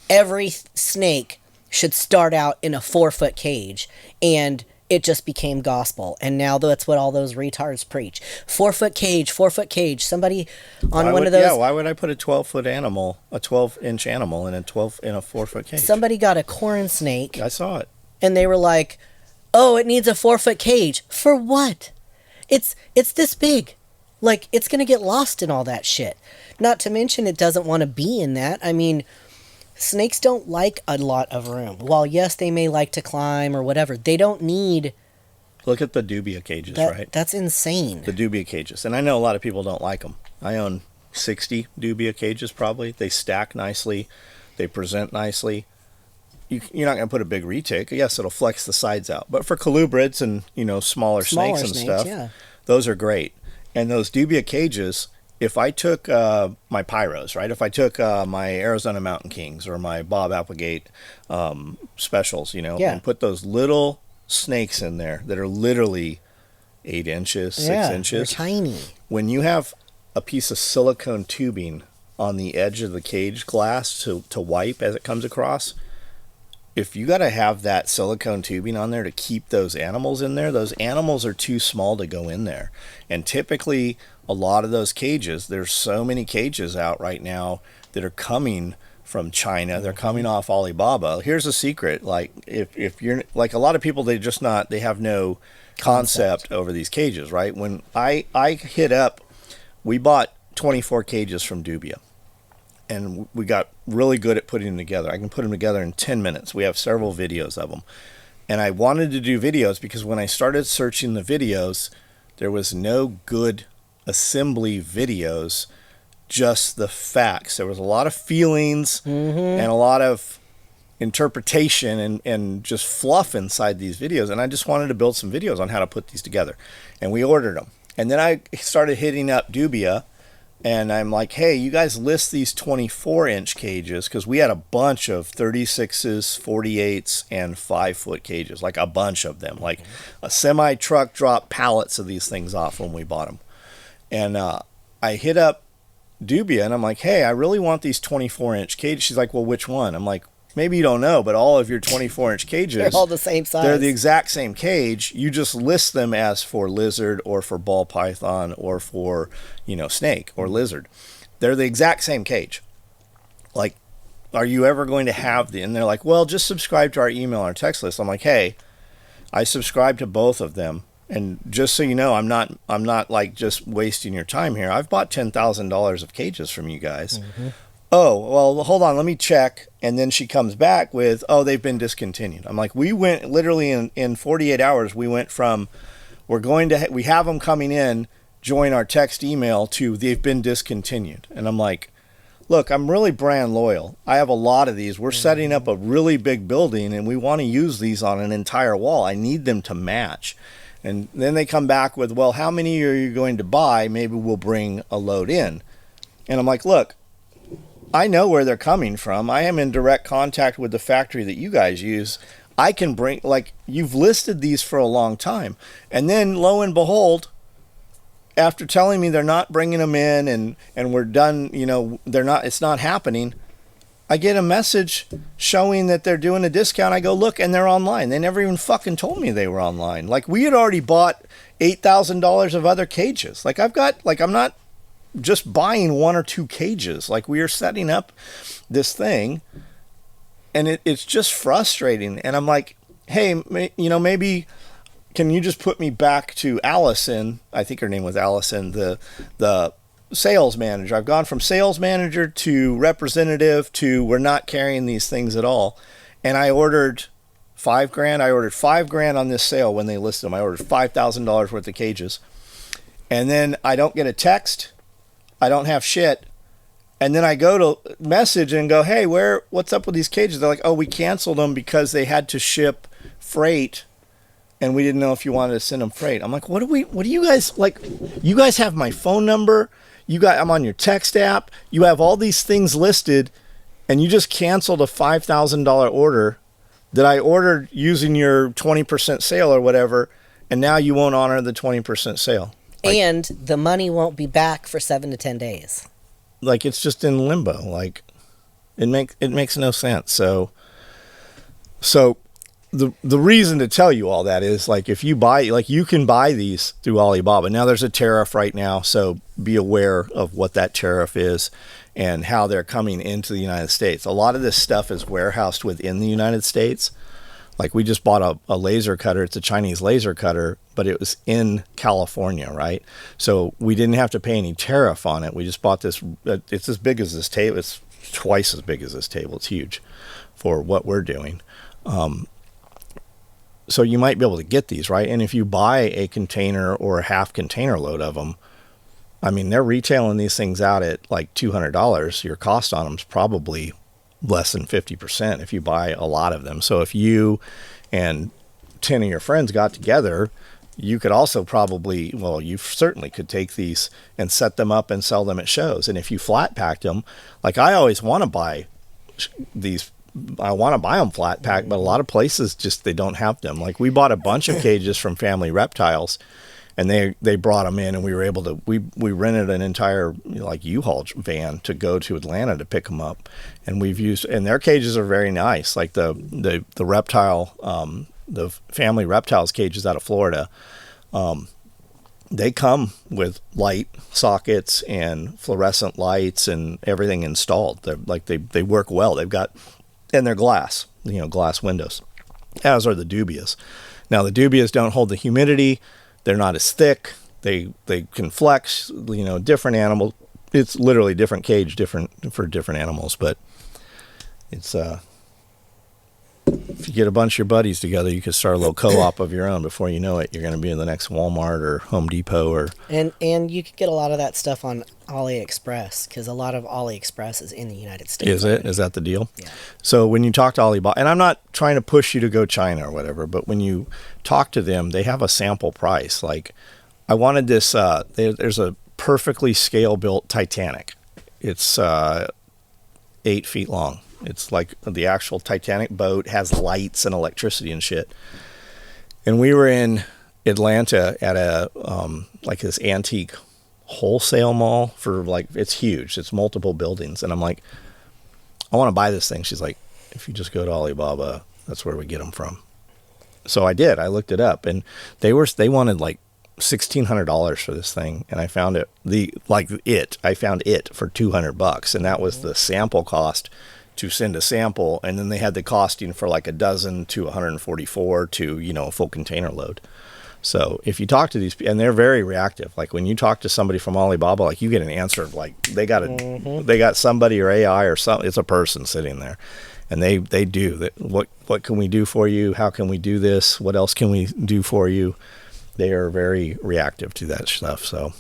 every snake should start out in a 4-foot cage, and it just became gospel. And now that's what all those retards preach. 4-foot cage, 4-foot cage. Somebody on one of those. Yeah, why would I put a 12-foot animal, a 12-inch animal in a 4-foot cage? Somebody got a corn snake. I saw it. And they were like, "Oh, it needs a 4-foot cage." For what? It's this big. Like, it's going to get lost in all that shit. Not to mention it doesn't want to be in that. I mean, snakes don't like a lot of room. While, yes, they may like to climb or whatever, they don't need... Look at the dubia cages, right? That's insane. The dubia cages. And I know a lot of people don't like them. I own 60 dubia cages, probably. They stack nicely. They present nicely. You're not going to put a big retic. Yes, it'll flex the sides out. But for colubrids and, smaller snakes and stuff, yeah. Those are great. And those dubia cages, if I took my pyros, right? If I took my Arizona Mountain Kings or my Bob Applegate specials, and put those little snakes in there that are literally 8 inches, 6 inches. They're tiny. When you have a piece of silicone tubing on the edge of the cage glass to wipe as it comes across, if you got to have that silicone tubing on there to keep those animals in there, those animals are too small to go in there. And typically, a lot of those cages, there's so many cages out right now that are coming from China. They're coming off Alibaba. Here's a secret. Like, if you're, like, a lot of people, they have no concept over these cages, right? When I hit up, we bought 24 cages from Dubia. And we got really good at putting them together. I can put them together in 10 minutes. We have several videos of them. And I wanted to do videos because when I started searching the videos, there was no good assembly videos, just the facts. There was a lot of feelings and a lot of interpretation and just fluff inside these videos. And I just wanted to build some videos on how to put these together. And we ordered them. And then I started hitting up Dubia. And I'm like, hey, you guys list these 24-inch cages, because we had a bunch of 36s, 48s, and 5-foot cages, like a bunch of them. Like a semi-truck dropped pallets of these things off when we bought them. And I hit up Dubia, and I'm like, hey, I really want these 24-inch cages. She's like, well, which one? I'm like, maybe you don't know, but all of your 24-inch cages, they're all the same size. They're the exact same cage. You just list them as for lizard or for ball python or for, snake or lizard. They're the exact same cage. Like, are you ever going to have the... And they're like, well, just subscribe to our email or text list. I'm like, hey, I subscribe to both of them. And just so you know, I'm not like just wasting your time here. I've bought $10,000 of cages from you guys. Mm-hmm. Oh, well, hold on, let me check. And then she comes back with, oh, they've been discontinued. I'm like, we went literally in 48 hours, we went from, we have them coming in, join our text email, to they've been discontinued. And I'm like, look, I'm really brand loyal. I have a lot of these. We're setting up a really big building and we want to use these on an entire wall. I need them to match. And then they come back with, well, how many are you going to buy? Maybe we'll bring a load in. And I'm like, look, I know where they're coming from. I am in direct contact with the factory that you guys use. I can bring, like, you've listed these for a long time. And then, lo and behold, after telling me they're not bringing them in and we're done, it's not happening, I get a message showing that they're doing a discount. I go, look, and they're online. They never even fucking told me they were online. Like, we had already bought $8,000 of other cages. Like, I'm not just buying 1 or 2 cages. Like, we are setting up this thing and it's just frustrating. And I'm like, hey, maybe can you just put me back to Allison? I think her name was Allison, the sales manager. I've gone from sales manager to representative to we're not carrying these things at all. And I ordered $5,000. I ordered $5,000 on this sale when they listed them. I ordered $5,000 worth of cages. And then I don't get a text. I don't have shit. And then I go to message and go, hey, what's up with these cages? They're like, oh, we canceled them because they had to ship freight and we didn't know if you wanted to send them freight. I'm like, what do you guys, like, you guys have my phone number. I'm on your text app. You have all these things listed and you just canceled a $5,000 order that I ordered using your 20% sale or whatever. And now you won't honor the 20% sale. And the money won't be back for 7 to 10 days. Like, it's just in limbo. Like, It makes no sense. So the reason to tell you all that is, like, if you buy, like, you can buy these through Alibaba. Now there's a tariff right now, so be aware of what that tariff is and how they're coming into the United States. A lot of this stuff is warehoused within the United States. Like, we just bought a laser cutter. It's a Chinese laser cutter, but it was in California, right? So we didn't have to pay any tariff on it. We just bought this. It's as big as this table. It's twice as big as this table. It's huge for what we're doing. So you might be able to get these, right? And if you buy a container or a half container load of them, I mean, they're retailing these things out at like $200. Your cost on them is probably less than 50% if you buy a lot of them. So if you and 10 of your friends got together, you could also probably, well, you certainly could take these and set them up and sell them at shows. And if you flat packed them, like, I always want to buy these, I want to buy them flat packed, but a lot of places just, they don't have them. Like, we bought a bunch of cages from Family Reptiles, and they brought them in, and we were able to, we rented an entire, like, U-Haul van to go to Atlanta to pick them up. And we've used, and their cages are very nice. Like the reptile, the Family Reptiles cages out of Florida, they come with light sockets and fluorescent lights and everything installed. They're like, they work well. They've got, and they're glass, glass windows, as are the dubias. Now the dubias don't hold the humidity. They're not as thick. They can flex, different animals. It's literally different cage, different for different animals. But it's, if you get a bunch of your buddies together, you could start a little co-op of your own. Before you know it, you're going to be in the next Walmart or Home Depot or. And you could get a lot of that stuff on AliExpress, because a lot of AliExpress is in the United States. Is it? Is that the deal? Yeah. So when you talk to Alibaba, and I'm not trying to push you to go China or whatever, but when you talk to them, they have a sample price. Like, I wanted this. There's a perfectly scale built Titanic. It's 8 feet long. It's like the actual Titanic boat, has lights and electricity and shit. And we were in Atlanta at a like this antique wholesale mall for, like, it's huge. It's multiple buildings. And I'm like, I want to buy this thing. She's like, if you just go to Alibaba, that's where we get them from. So I did. I looked it up, and they wanted like $1,600 for this thing, and I found it I found it for $200, and that was the sample cost to send a sample, and then they had the costing for like a dozen to 144 to a full container load. So if you talk to these, and they're very reactive. Like, when you talk to somebody from Alibaba, like, you get an answer of, like, they got somebody or AI or something. It's a person sitting there, and they do that. What can we do for you? How can we do this? What else can we do for you? They are very reactive to that stuff. So,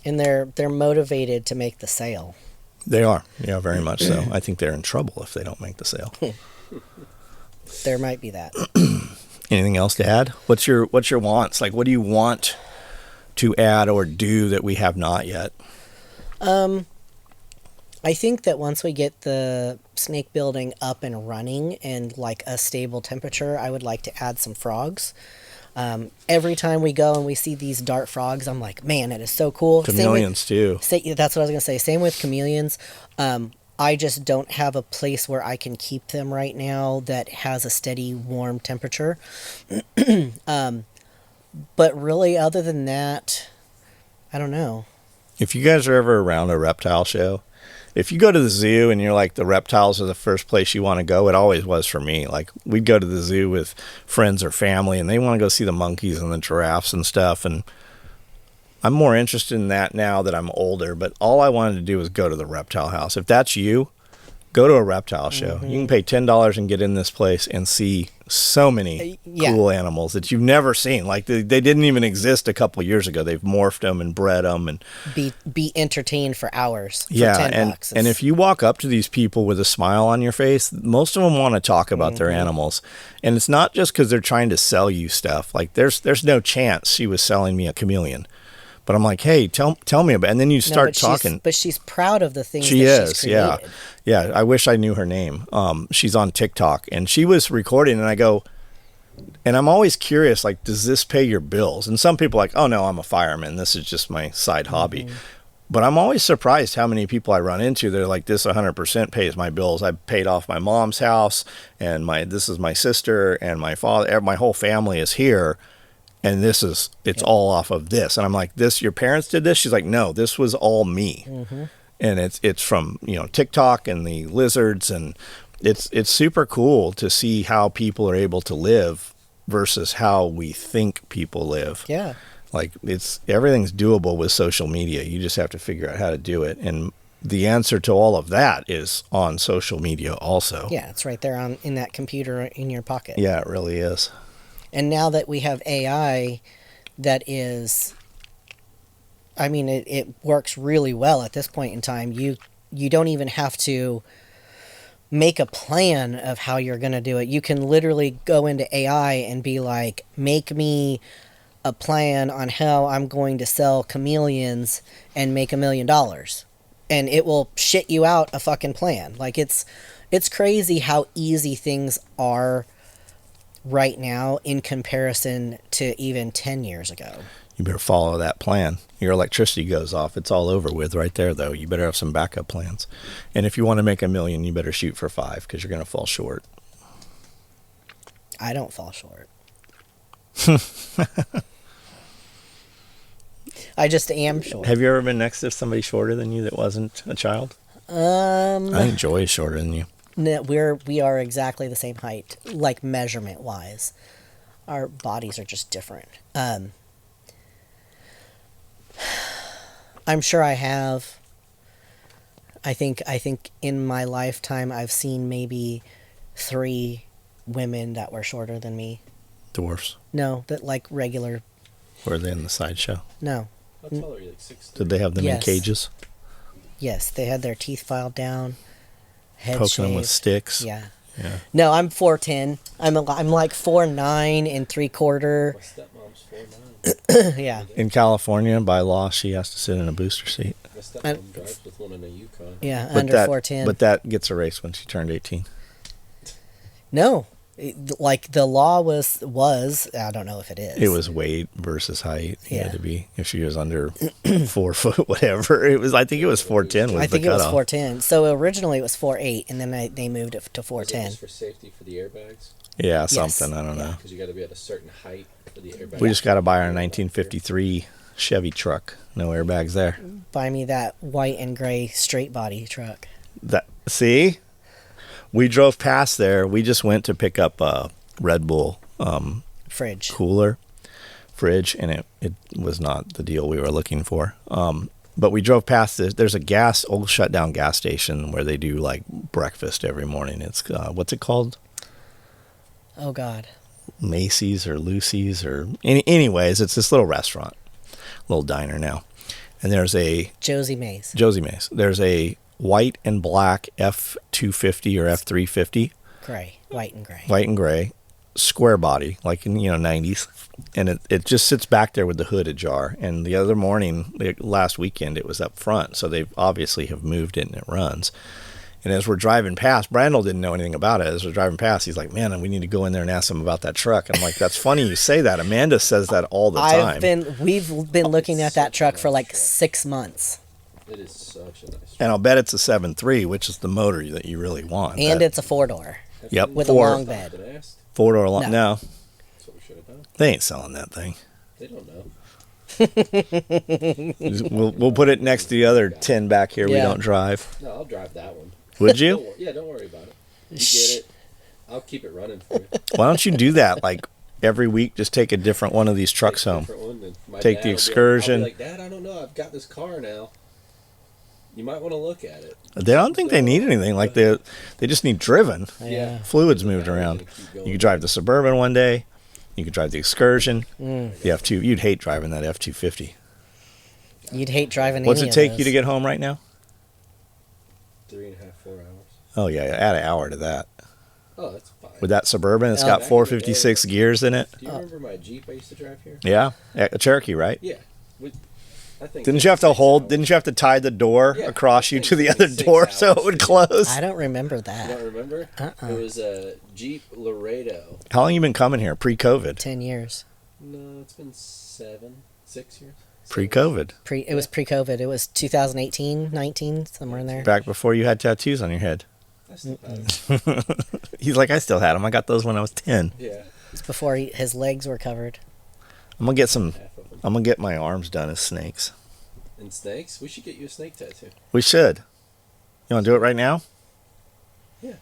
and they're motivated to make the sale. They are, yeah, very much so. I think they're in trouble if they don't make the sale. There might be that. Anything else to add? What's your wants? Like, what do you want to add or do that we have not yet? I think that once we get the snake building up and running and, like, a stable temperature, I would like to add some frogs. Every time we go and we see these dart frogs, I'm like, man, it is so cool. Chameleons too. That's what I was going to say. Same with chameleons. I just don't have a place where I can keep them right now that has a steady, warm temperature. But really, other than that, I don't know. If you guys are ever around a reptile show, if you go to the zoo and you're like, the reptiles are the first place you want to go, it always was for me. Like, we'd go to the zoo with friends or family, and they want to go see the monkeys and the giraffes and stuff. And I'm more interested in that now that I'm older, but all I wanted to do was go to the reptile house. If that's you, go to a reptile show. You can pay $10 and get in this place and see so many cool animals that you've never seen. Like, they didn't even exist a couple of years ago. They've morphed them and bred them and be entertained for hours. For $10. And if you walk up to these people with a smile on your face, most of them want to talk about their animals. And it's not just because they're trying to sell you stuff. Like, there's no chance she was selling me a chameleon. But I'm like, hey, tell me about it. And then you start talking. But she's proud of the things she's created. Yeah. I wish I knew her name. She's on TikTok, and she was recording, and I go, and I'm always curious, like, does this pay your bills? And some people are like, oh, no, I'm a fireman. This is just my side hobby. But I'm always surprised how many people I run into. They're like, this 100% pays my bills. I paid off my mom's house, and this is my sister and my father. My whole family is here, and it's all off of this. And I'm like, your parents did this? She's like, no, this was all me. Mm-hmm. And it's from, TikTok and the lizards, and it's super cool to see how people are able to live versus how we think people live. Yeah. Like everything's doable with social media. You just have to figure out how to do it. And the answer to all of that is on social media also. Yeah, it's right there in that computer in your pocket. Yeah, it really is. And now that we have AI that is, I mean, it works really well at this point in time. You don't even have to make a plan of how you're going to do it. You can literally go into AI and be like, make me a plan on how I'm going to sell chameleons and make $1 million. And it will shit you out a fucking plan. Like, it's crazy how easy things are right now in comparison to even 10 years ago. You better follow that plan. Your electricity goes off. It's all over with right there, though. You better have some backup plans. And if you want to make $1 million, you better shoot for 5 because you're going to fall short. I don't fall short. I just am short. Have you ever been next to somebody shorter than you that wasn't a child? I think Joy is shorter than you. No, we are exactly the same height, like measurement wise. Our bodies are just different. I'm sure I have. I think in my lifetime I've seen maybe 3 women that were shorter than me. Dwarfs. No, that like regular. Were they in the sideshow? No. How tall are you? Like 6'3"? Did they have them in cages? Yes, they had their teeth filed down, head Poking shaved. them with sticks? Yeah. Yeah. No, I'm 4'10". I'm like 4'9" and 3/4". My stepmom's 4'9". Yeah. In California, by law, she has to sit in a booster seat. My stepmom drives with one in a Yukon. Yeah, But under that, 4'10". But that gets erased when she turned 18. No, like the law was I don't know if it is. It was weight versus height. It Yeah. had to be. If she was under 4 foot, whatever. I think it was 4'10" was I think the it was cutoff. 4'10". So originally it was 4'8", and then they moved it to Is it 4'10". just for safety for the airbags? Yeah, something. I don't know. Because you got to be at a certain height for the airbags. We just got to buy our 1953 Chevy truck. No airbags there. Buy me that white and gray straight body truck. See? We drove past there. We just went to pick up a Red Bull Fridge. fridge, and it was not the deal we were looking for. But we drove past this. There's a old shut down gas station where they do like breakfast every morning. It's what's it called? Oh God. Macy's or Lucy's or anyways, it's this little restaurant, little diner now. And there's a Josie Mays. There's a white and black F-250 or F-350. Gray. White and gray. Square body, like in 90s. And it just sits back there with the hood ajar. And the other morning, last weekend, it was up front. So they obviously have moved it and it runs. And as we're driving past, Brandel didn't know anything about it. As we're driving past, he's like, man, we need to go in there and ask him about that truck. And I'm like, that's funny you say that. Amanda says that all the time. We've been looking at that truck for like 6 months. It is such a nice truck. And I'll bet it's a 7.3, which is the motor that you really want. And it's a 4-door. Yep. With a long bed. 4-door long. No. That's what we should have done. They ain't selling that thing. They don't know. We'll put it next to the other 10 back here we Yeah. don't drive. No, I'll drive that one. Would you? Yeah, don't worry about it. You get it. I'll keep it running for you. Why don't you do that? Like every week, just take a different one of these trucks Take a home. different one, and my Take dad the will be excursion. I'll be like, Dad, I don't know. I've got this car now. You might want to look at it. They don't think they need anything. Like they just need driven. Yeah. Fluids moved around. You could drive the Suburban one day. You could drive the Excursion. The F2. You'd hate driving that F250. You'd hate driving What's any it take of you to those. get home right now? 3.5, 4 hours. Oh yeah, add an hour to that. Oh, that's fine. With that Suburban, it's got Back in the 456 gears in it. Do you remember my Jeep I used to drive here? Yeah, a Cherokee, right? Yeah. I think Didn't you have to Didn't you have to tie the door Yeah, across you I think to the it's other like 6 door so it hours. would close? I don't remember You that. don't remember? Uh-uh. It was a Jeep Laredo. How long you been coming here? Pre-COVID? 10 years. No, it's been 6 years. Pre-COVID. It was pre-COVID. It was 2018, 19, somewhere in there. Back before you had tattoos on your head. I still have it. He's like, I still had them. I got those when I was 10. Yeah. It's before his legs were covered. I'm gonna get some. Half of them. I'm gonna get my arms done as snakes. And snakes? We should get you a snake tattoo. We should. You want to do it right now? Yeah.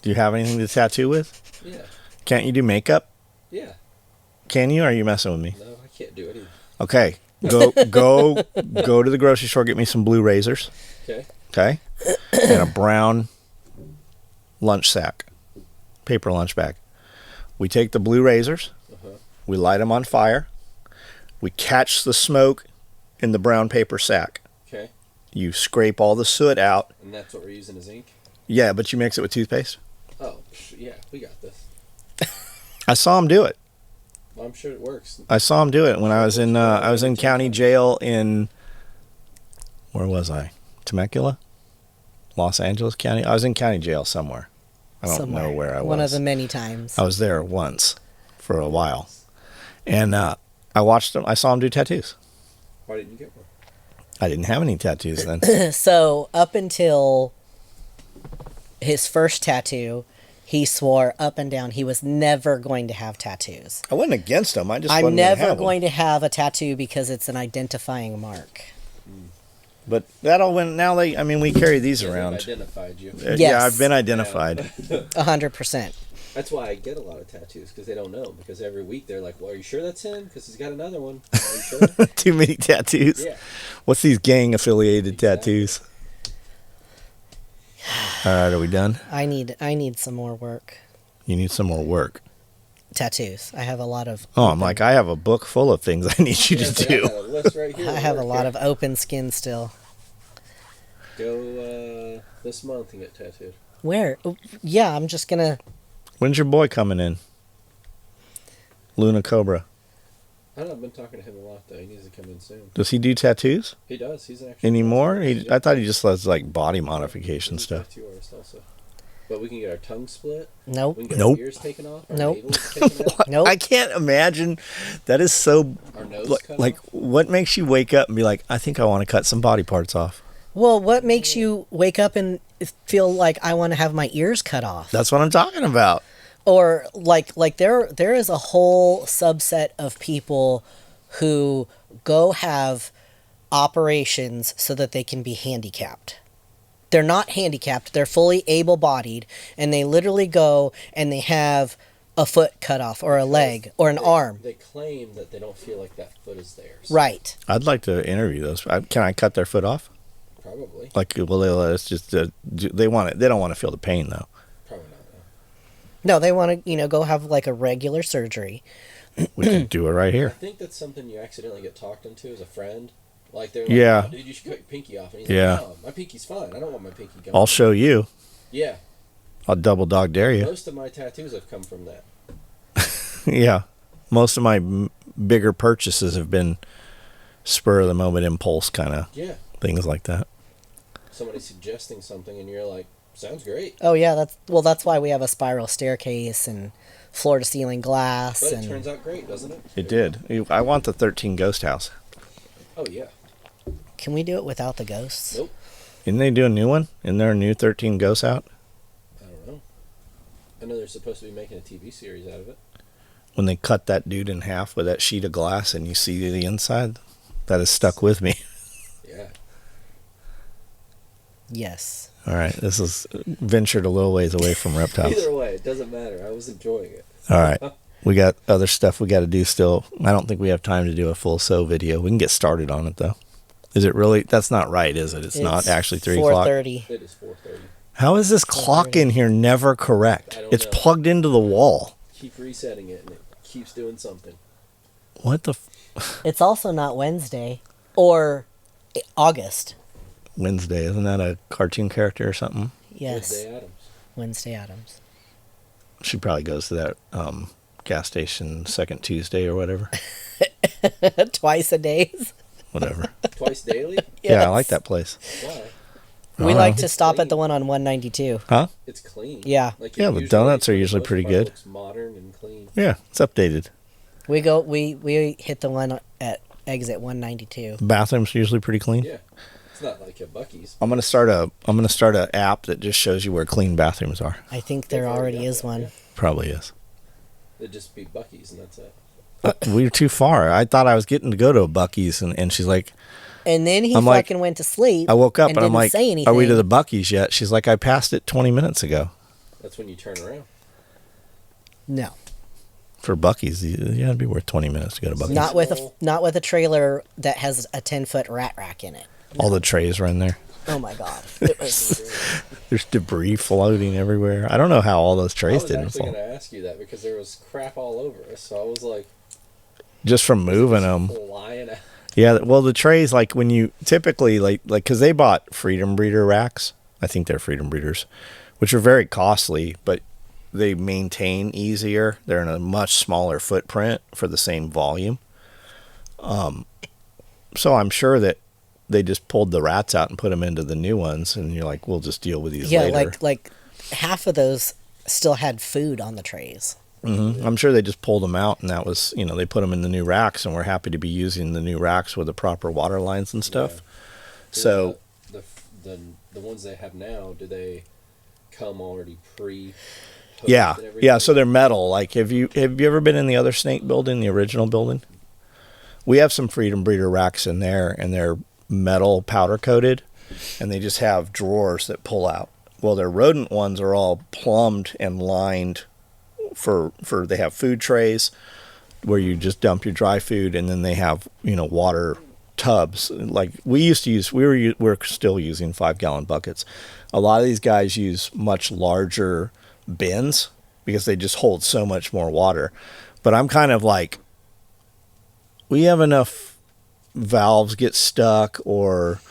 Do you have anything to tattoo with? Yeah. Can't you do makeup? Yeah. Can you? Or are you messing with me? No, I can't do it either. Okay. Go to the grocery store. Get me some blue razors. Okay. Okay. And a brown lunch sack, paper lunch bag. We take the blue razors. Uh-huh. We light them on fire. We catch the smoke in the brown paper sack. Okay. You scrape all the soot out. And that's what we're using as ink? Yeah, but you mix it with toothpaste. Oh, yeah, we got this. I saw him do it. Well, I'm sure it works. I saw him do it when I was in county jail in, where was I? Temecula? Los Angeles County? I was in county jail somewhere. I don't know where I was. One of the many times. I was there once for a while. And I watched him. I saw him do tattoos. Why didn't you get one? I didn't have any tattoos then. So up until his first tattoo, he swore up and down he was never going to have tattoos. I wasn't against them. I just I'm wasn't never going to have a tattoo because it's an identifying mark. But that all went. Now we carry these Yeah, around. they've identified you. Yeah, Yes. I've been identified. 100%. That's why I get a lot of tattoos, because they don't know. Because every week they're like, well, are you sure that's him? Because he's got another one. Are you sure? Too many tattoos. Yeah. What's these gang affiliated Exactly. tattoos? All right, are we done? I need some more work. You need some more work. Tattoos. I have a lot of. Oh, I'm like, I have a book full of things I need you Yeah, to so I do. got a list right here I to have a work lot here. of open skin still. Go this month and get tattooed. Where? Oh, yeah, I'm just gonna. When's your boy coming in? Luna Cobra. I don't know, I've been talking to him a lot, though. He needs to come in soon. Does he do tattoos He does. He's actually anymore? Yeah. I thought he just does like body modification He's a stuff. tattoo artist also. But we can get our tongue split. Nope. We can get Nope. our ears taken off. Our Nope. navel's taken out. Nope. I can't imagine. That is so. Our nose cut Like, off. what makes you wake up and be like, I think I want to cut some body parts off? Well, what makes you wake up and feel like I want to have my ears cut off? That's what I'm talking about. Or like there is a whole subset of people who go have operations so that they can be handicapped. They're not handicapped, they're fully able-bodied, and they literally go and they have a foot cut off or a leg or an arm. They claim that they don't feel like that foot is theirs. Right. I'd like to interview those. Can I cut their foot off? Probably. Like, will they let us just? They want it. They don't want to feel the pain though. Probably not. No. No, they want to, go have like a regular surgery. We can do it right I here. think that's something you accidentally get talked into as a friend. Like they're like, Yeah. oh, dude, you should cut your pinky off. And he's Yeah. like, no, my pinky's fine. I don't want my pinky going. I'll show you. Yeah. I'll double dog dare you. Most of my tattoos have come from that. Yeah. Most of my bigger purchases have been spur of the moment impulse kind of Yeah. things like that. Somebody suggesting something and you're like, sounds great. Oh yeah, that's why we have a spiral staircase and floor to ceiling glass But and it turns out great, doesn't it? It did. I want the 13 Ghost House. Oh, yeah. Can we do it without the ghosts? Nope. Didn't they do a new one? Isn't there a new 13 Ghosts out? I don't know. I know they're supposed to be making a TV series out of it. When they cut that dude in half with that sheet of glass and you see the inside? That has stuck with me. Yeah. Yes. All right. This is ventured a little ways away from reptiles. Either way, it doesn't matter. I was enjoying it. All right. We got other stuff we got to do still. I don't think we have time to do a full sew video. We can get started on it, though. Is it really? That's not right, is it? It's not actually 3 o'clock. 4:30. It is 4:30. How is this clock in here never correct? I don't It's know. plugged into the wall. Keep resetting it and it keeps doing something. What the It's also not Wednesday or August. Wednesday? Isn't that a cartoon character or something? Yes. Wednesday Addams. Wednesday Addams. She probably goes to that gas station second Tuesday or whatever. Twice a day. Whatever. Twice daily? Yeah, I like that place. Why? We I like don't to stop at the one on 192. Huh? It's clean. Yeah. Like Yeah, it the usually- donuts are for the usually most pretty part, good. Looks modern and clean. Yeah, it's updated. We hit the one at exit 192. Bathrooms usually pretty clean. Yeah, it's not like a Buc-ee's. I'm gonna start a app that just shows you where clean bathrooms are. I think there They've already already got is that, one. yeah. Probably is. It'd just be Buc-ee's and that's it. We're too far. I thought I was getting to go to a Buc-ee's, and she's like, And then he I'm like- fucking went to sleep. I woke up and I'm didn't like, say anything. are we to the Buc-ee's yet? She's like, I passed it 20 minutes ago. That's when you turn around. No, For Buc-ee's, yeah, it'd be worth 20 minutes to go to Buc-ee's. not with a trailer that has a 10-foot rat rack in it. All the trays are in there. Oh my god, it was. There's debris floating everywhere. I don't know how all those I trays was didn't actually fall. going to ask you that because there was crap all over us. So I was like, Just from moving them. flying out. Yeah, well, the trays, like when you typically, like, because they bought Freedom Breeder racks. I think they're Freedom Breeders, which are very costly, but they maintain easier. They're in a much smaller footprint for the same volume. So I'm sure that they just pulled the rats out and put them into the new ones, and you're like, we'll just deal with these Yeah, later. like half of those still had food on the trays. I'm sure they just pulled them out, and that was, they put them in the new racks, and we're happy to be using the new racks with the proper water lines and stuff. Yeah. So The ones they have now, do they come already pre? yeah, so they're metal. Like, have you ever been in the other snake building, the original building? We have some Freedom Breeder racks in there, and they're metal powder coated, and they just have drawers that pull out. Well, their rodent ones are all plumbed and lined for they have food trays where you just dump your dry food, and then they have water tubs. Like we're still using 5-gallon buckets. A lot of these guys use much larger bins because they just hold so much more water. But I'm kind of like, we have enough valves get stuck or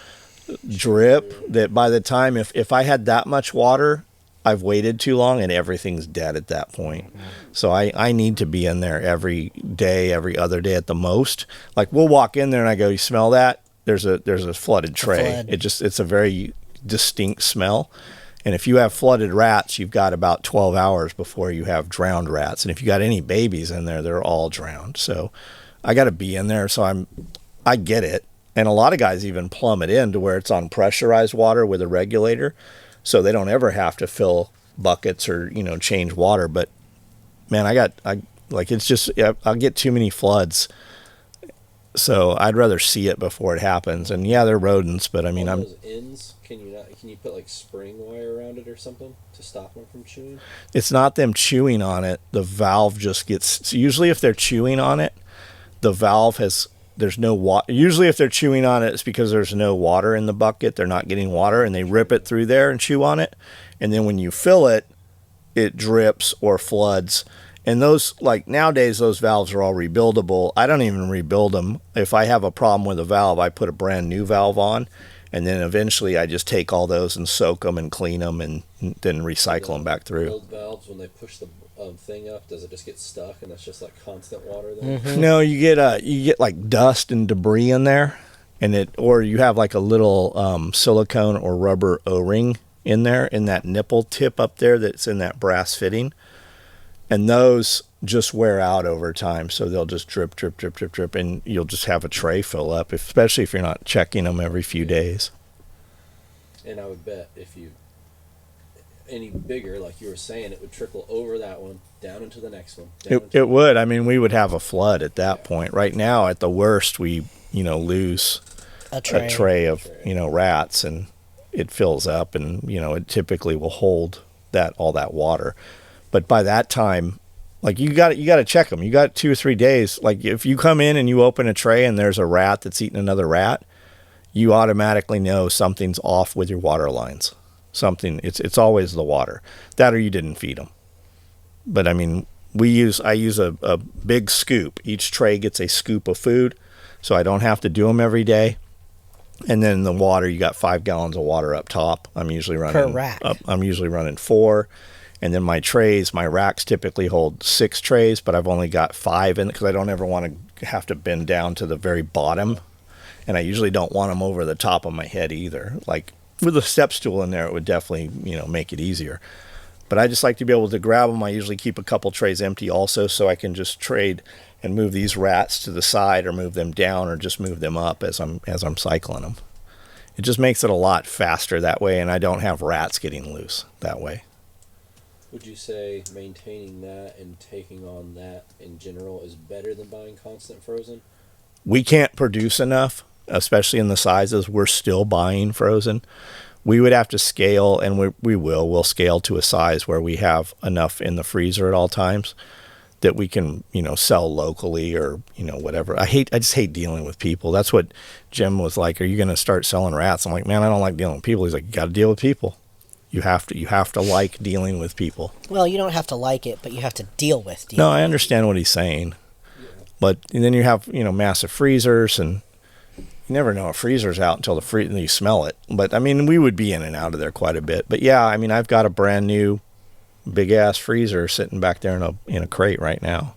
drip that by the time if I had that much water, I've waited too long and everything's dead at that point. So I need to be in there every day, every other day at the most. Like we'll walk in there and I go, you smell that? There's a flooded tray. It's a very distinct smell. And if you have flooded rats, you've got about 12 hours before you have drowned rats. And if you got any babies in there, they're all drowned. So I got to be in there. So I get it. And a lot of guys even plumb it in to where it's on pressurized water with a regulator. So they don't ever have to fill buckets or, change water. But man, I'll get too many floods. So I'd rather see it before it happens. And yeah, they're rodents, but I mean, those ends, can you put like spring wire around it or something to stop them from chewing? It's not them chewing on it. The valve just gets, usually if they're chewing on it, the valve there's no water. Usually if they're chewing on it, it's because there's no water in the bucket. They're not getting water and they rip it through there and chew on it. And then when you fill it, it drips or floods. And those, like nowadays, those valves are all rebuildable. I don't even rebuild them. If I have a problem with a valve, I put a brand new valve on. And then eventually I just take all those and soak them and clean them and then recycle them back through. Old valves, when they push the thing up, does it just get stuck and that's just like constant water there? Mm-hmm. No, you get like dust and debris in there, or you have like a little silicone or rubber O-ring in there in that nipple tip up there that's in that brass fitting, and those just wear out over time. So they'll just drip, drip, drip, drip, drip, and you'll just have a tray fill up, especially if you're not checking them every few days. And I would bet if you any bigger, like you were saying, it would trickle over that one down into the next one. It would. I mean, we would have a flood at that point. Right now, at the worst, we lose a tray of rats, and it fills up, and it typically will hold all that water. But by that time, like you got to check them. You got 2 or 3 days. Like if you come in and you open a tray and there's a rat that's eating another rat, you automatically know something's off with your water lines. It's always the water, that or you didn't feed them. But I mean, I use a big scoop. Each tray gets a scoop of food, so I don't have to do them every day. And then the water, you got 5 gallons of water up top. I'm usually running per rack. I'm usually running 4. And then my racks typically hold 6 trays, but I've only got 5 in it because I don't ever want to have to bend down to the very bottom. And I usually don't want them over the top of my head either. Like with a step stool in there, it would definitely, make it easier. But I just like to be able to grab them. I usually keep a couple trays empty also, so I can just trade and move these rats to the side, or move them down, or just move them up as I'm cycling them. It just makes it a lot faster that way, and I don't have rats getting loose that way. Would you say maintaining that and taking on that in general is better than buying constant frozen? We can't produce enough, especially in the sizes. We're still buying frozen. We would have to scale, and we'll scale to a size where we have enough in the freezer at all times that we can, sell locally, or, whatever. I just hate dealing with people. That's what Jim was like, are you going to start selling rats? I'm like, man, I don't like dealing with people. He's like, you got to deal with people. You have to like dealing with people. Well, you don't have to like it, but you have to deal with. No, I understand what he's saying. Yeah. But then you have, massive freezers, and you never know a freezer's out until you smell it. But I mean, we would be in and out of there quite a bit. But yeah, I mean, I've got a brand new big ass freezer sitting back there in a crate right now.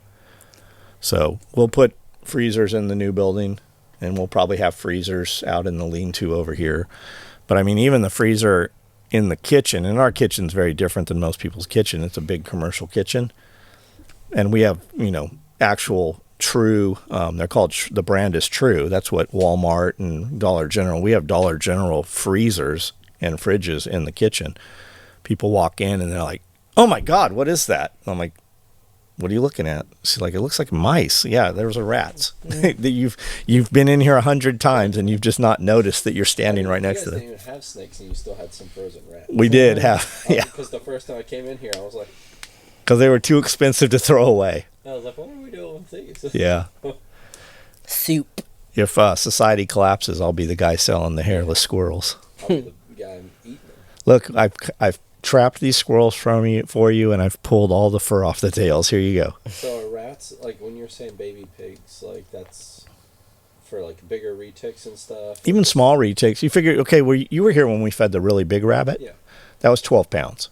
So we'll put freezers in the new building, and we'll probably have freezers out in the lean-to over here. But I mean, even the freezer in the kitchen, and our kitchen's very different than most people's kitchen. It's a big commercial kitchen, and we have actual True, they're called, the brand is True. That's what Walmart and Dollar General, we have Dollar General freezers and fridges in the kitchen. People walk in and they're like, oh my God, what is that? I'm like, what are you looking at? She's like, it looks like mice. Yeah, those are rats. You've been in here 100 times, and you've just not noticed that you're standing right next to them. You guys didn't even have snakes, and you still had some frozen rats. We did have, yeah. Because the first time I came in here, I was like, because they were too expensive to throw away. I was like, what are we doing with these? Yeah. Soup. If society collapses, I'll be the guy selling the hairless squirrels. I'll be the guy eating them. Look, I've trapped these squirrels for you, and I've pulled all the fur off the tails. Here you go. So are rats, like when you're saying baby pigs, like that's for like bigger retics and stuff? Even small retics. You figure, okay, well, you were here when we fed the really big rabbit. Yeah. That was 12 pounds.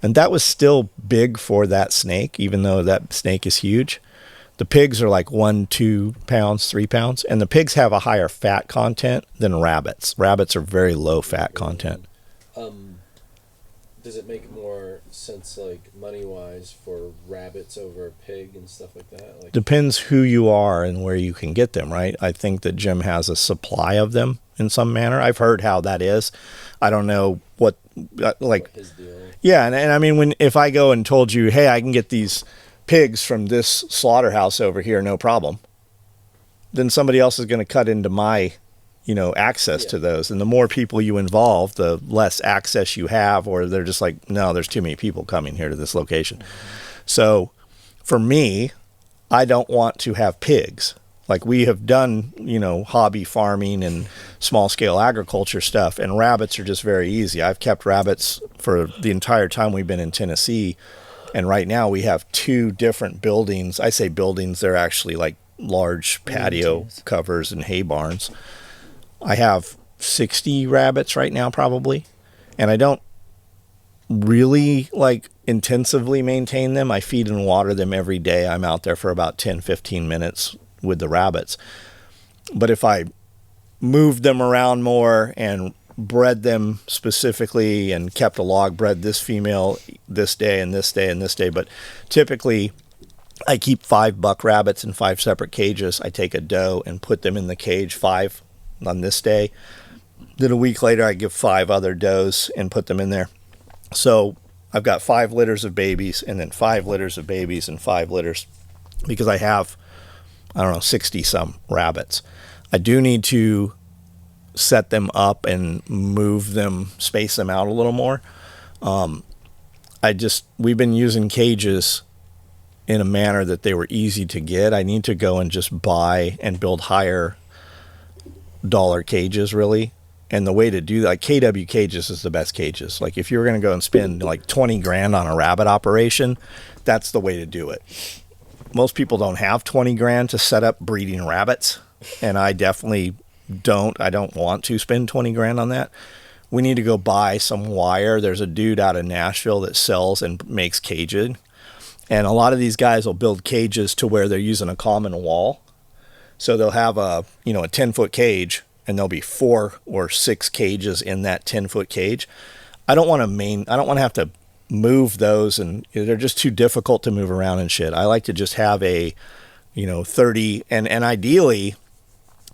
And that was still big for that snake, even though that snake is huge. The pigs are like 1, 2 pounds, 3 pounds. And the pigs have a higher fat content than rabbits. Rabbits are very low fat content. Does it make more sense, like money-wise, for rabbits over a pig and stuff like that? Like, depends who you are and where you can get them, right? I think that Jim has a supply of them in some manner. I've heard how that is. I don't know what his deal. Yeah, and I mean, if I go and told you, hey, I can get these pigs from this slaughterhouse over here, no problem, then somebody else is going to cut into my, access to those. And the more people you involve, the less access you have, or they're just like, no, there's too many people coming here to this location. Mm-hmm. So for me, I don't want to have pigs. Like, we have done, hobby farming and small scale agriculture stuff, and rabbits are just very easy. I've kept rabbits for the entire time we've been in Tennessee. And right now we have 2 different buildings. I say buildings, they're actually like large patio covers and hay barns. I have 60 rabbits right now, probably. And I don't really intensively maintain them. I feed and water them every day. I'm out there for about 10, 15 minutes with the rabbits. But if I moved them around more and bred them specifically and kept a log, bred this female this day and this day and this day, but typically I keep 5 buck rabbits in 5 separate cages. I take a doe and put them in the cage, 5 on this day. Then a week later I give 5 other does and put them in there. So I've got 5 litters of babies, and then 5 litters of babies, and 5 litters, because I have, 60 some rabbits. I do need to set them up and move them, space them out a little more. We've been using cages in a manner that they were easy to get. I need to go and just buy and build higher dollar cages, really. And the way to do that, KW cages is the best cages. Like, if you were going to go and spend like 20 grand on a rabbit operation, that's the way to do it. Most people don't have 20 grand to set up breeding rabbits, and I definitely don't. I don't want to spend 20 grand on that. We need to go buy some wire. There's a dude out of Nashville that sells and makes cages, and a lot of these guys will build cages to where they're using a common wall. So they'll have a 10-foot cage, and there'll be 4 or 6 cages in that 10-foot cage. I don't want to have to move those, and they're just too difficult to move around and shit. I like to just have a, 30, and ideally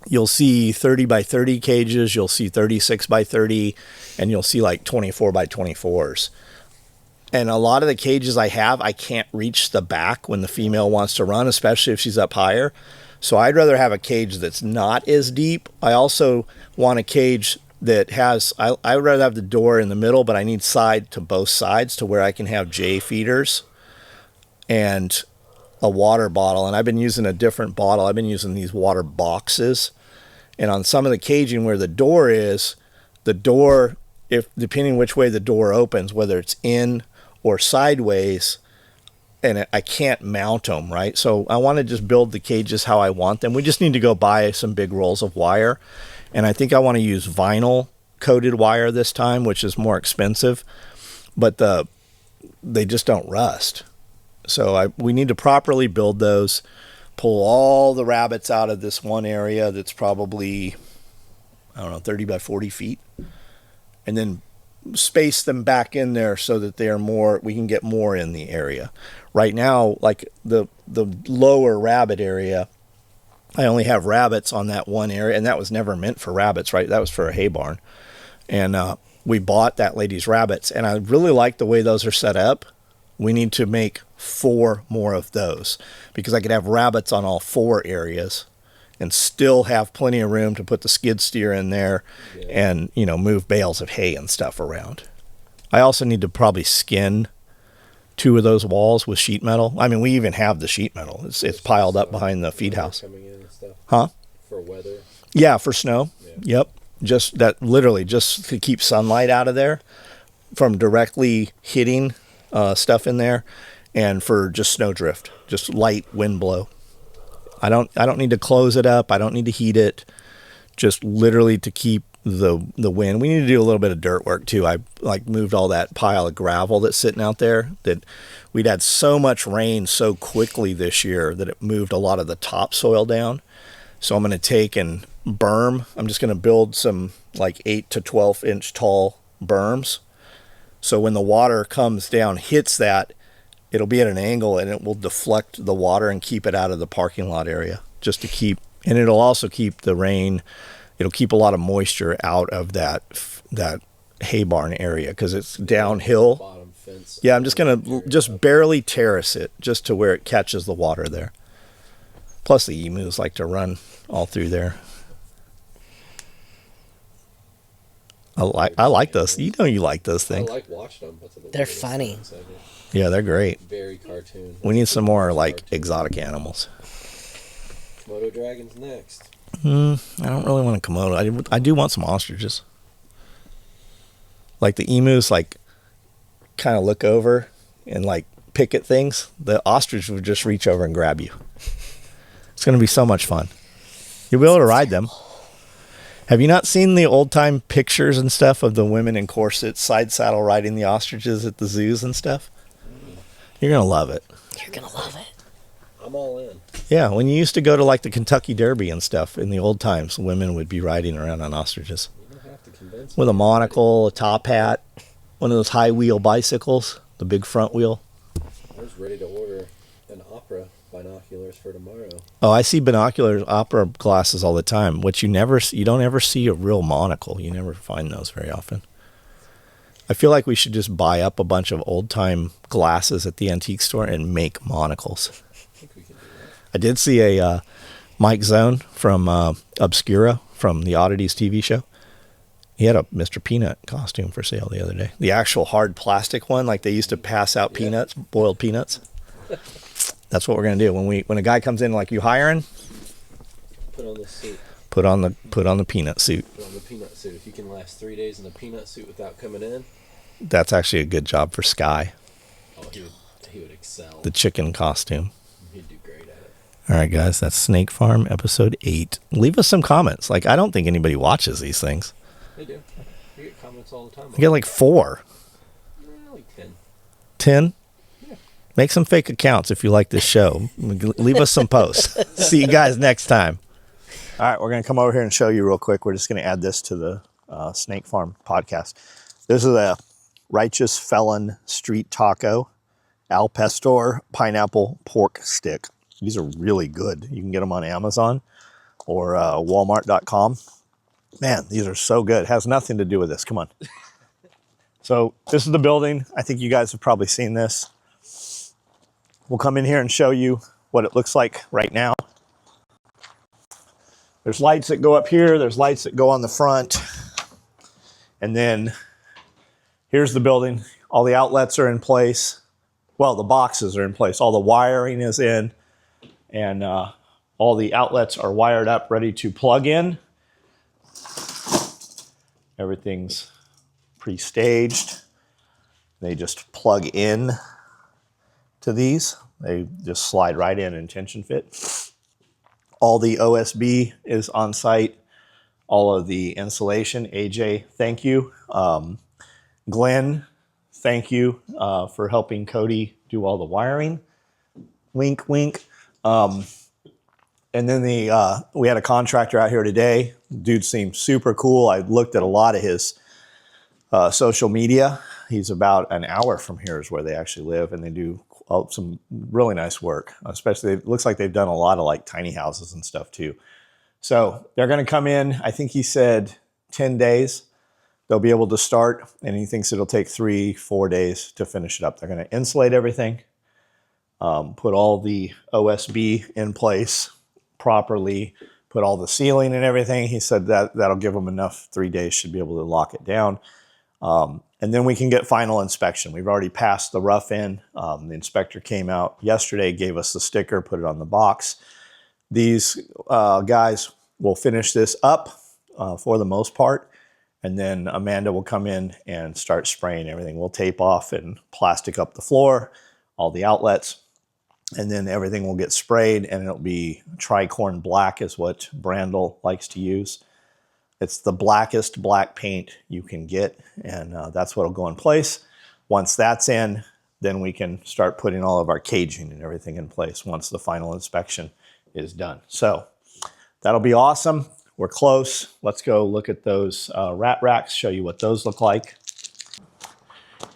you'll see 30 by 30 cages, you'll see 36 by 30, and you'll see like 24 by 24s. And a lot of the cages I have, I can't reach the back when the female wants to run, especially if she's up higher. So I'd rather have a cage that's not as deep. I also want a cage that has, I would rather have the door in the middle, but I need side to both sides to where I can have J feeders and a water bottle. And I've been using a different bottle. I've been using these water boxes. And on some of the caging where the door is, if depending which way the door opens, whether it's in or sideways, and I can't mount them, right? So I want to just build the cages how I want them. We just need to go buy some big rolls of wire. And I think I want to use vinyl coated wire this time, which is more expensive, but they just don't rust. So we need to properly build those, pull all the rabbits out of this one area that's probably, 30 by 40 feet, and then space them back in there so that we can get more in the area. Right now, like the lower rabbit area, I only have rabbits on that one area, and that was never meant for rabbits, right? That was for a hay barn. And we bought that lady's rabbits, and I really like the way those are set up. We need to make 4 more of those, because I could have rabbits on all 4 areas and still have plenty of room to put the skid steer in there and, move bales of hay and stuff around. I also need to probably skin 2 of those walls with sheet metal. I mean, we even have the sheet metal. It's piled up behind the feed house. Coming in and stuff. Huh? For weather. Yeah, for snow. Yeah. Yep. Literally just to keep sunlight out of there from directly hitting stuff in there, and for just snow drift, just light wind blow. I don't need to close it up. I don't need to heat it. Just literally to keep the wind. We need to do a little bit of dirt work too. I moved all that pile of gravel that's sitting out there, that we'd had so much rain so quickly this year that it moved a lot of the topsoil down. So I'm going to take and berm. I'm just going to build some like 8 to 12 inch tall berms. So when the water comes down, hits that, it'll be at an angle and it will deflect the water and keep it out of the parking lot area, just to keep, and it'll also keep the rain, it'll keep a lot of moisture out of that hay barn area, because it's downhill. Bottom fence. Yeah, I'm just going to just barely terrace it just to where it catches the water there. Plus the emus like to run all through there. I like those. You like those things. I like watching them. They're funny. Yeah, they're great. Very cartoon. We need some more like exotic animals. Komodo dragons next. I don't really want a Komodo. I do want some ostriches. Like the emus, like kind of look over and like pick at things. The ostrich would just reach over and grab you. It's going to be so much fun. You'll be able to ride them. Have you not seen the old time pictures and stuff of the women in corsets side saddle riding the ostriches at the zoos and stuff? You're going to love it. You're going to love it. I'm all in. Yeah, when you used to go to like the Kentucky Derby and stuff in the old times, women would be riding around on ostriches. You don't have to convince With a monocle, a top hat, one of those high wheel bicycles, the big front wheel. I was ready to order an opera binoculars for tomorrow. Oh, I see binoculars, opera glasses all the time. What you don't ever see a real monocle. You never find those very often. I feel like we should just buy up a bunch of old time glasses at the antique store and make monocles. I think we can do that. I did see a Mike Zone from Obscura from the Oddities TV show. He had a Mr. Peanut costume for sale the other day. The actual hard plastic one, like they used to pass out peanuts, boiled peanuts. That's what we're gonna do when a guy comes in, like, you hiring? Put on the suit. Put on the peanut suit. Put on the peanut suit. If you can last 3 days in a peanut suit without coming in. That's actually a good job for Sky. Oh, he would excel. The chicken costume. He'd do great at it. All right, guys, that's Snake Farm episode 8. Leave us some comments. Like, I don't think anybody watches these things. They do. You get comments all the time. I get like 4. Like 10. 10? Yeah. Make some fake accounts if you like this show. Leave us some posts. See you guys next time. All right, we're going to come over here and show you real quick. We're just going to add this to the Snake Farm podcast. This is a Righteous Felon Street Taco, Al Pastor Pineapple Pork Stick. These are really good. You can get them on Amazon or Walmart.com. Man, these are so good. It has nothing to do with this. Come on. So this is the building. I think you guys have probably seen this. We'll come in here and show you what it looks like right now. There's lights that go up here. There's lights that go on the front. And then here's the building. All the outlets are in place. Well, the boxes are in place. All the wiring is in. And all the outlets are wired up, ready to plug in. Everything's pre-staged. They just plug in to these. They just slide right in and tension fit. All the OSB is on site. All of the insulation. AJ, thank you. Glenn, thank you for helping Cody do all the wiring. Wink, wink. And then we had a contractor out here today. Dude seemed super cool. I looked at a lot of his social media. He's about an hour from here is where they actually live, and they do some really nice work. Especially, it looks like they've done a lot of like tiny houses and stuff too. So they're going to come in, I think he said 10 days. They'll be able to start, and he thinks it'll take 3-4 days to finish it up. They're going to insulate everything, put all the OSB in place properly, put all the ceiling and everything. He said that that'll give them enough. 3 days should be able to lock it down. And then we can get final inspection. We've already passed the rough in. The inspector came out yesterday, gave us the sticker, put it on the box. These guys will finish this up for the most part. And then Amanda will come in and start spraying everything. We'll tape off and plastic up the floor, all the outlets. And then everything will get sprayed, and it'll be tricorn black is what Brandel likes to use. It's the blackest black paint you can get, and that's what will go in place. Once that's in, then we can start putting all of our caging and everything in place once the final inspection is done. So that'll be awesome. We're close. Let's go look at those rat racks, show you what those look like.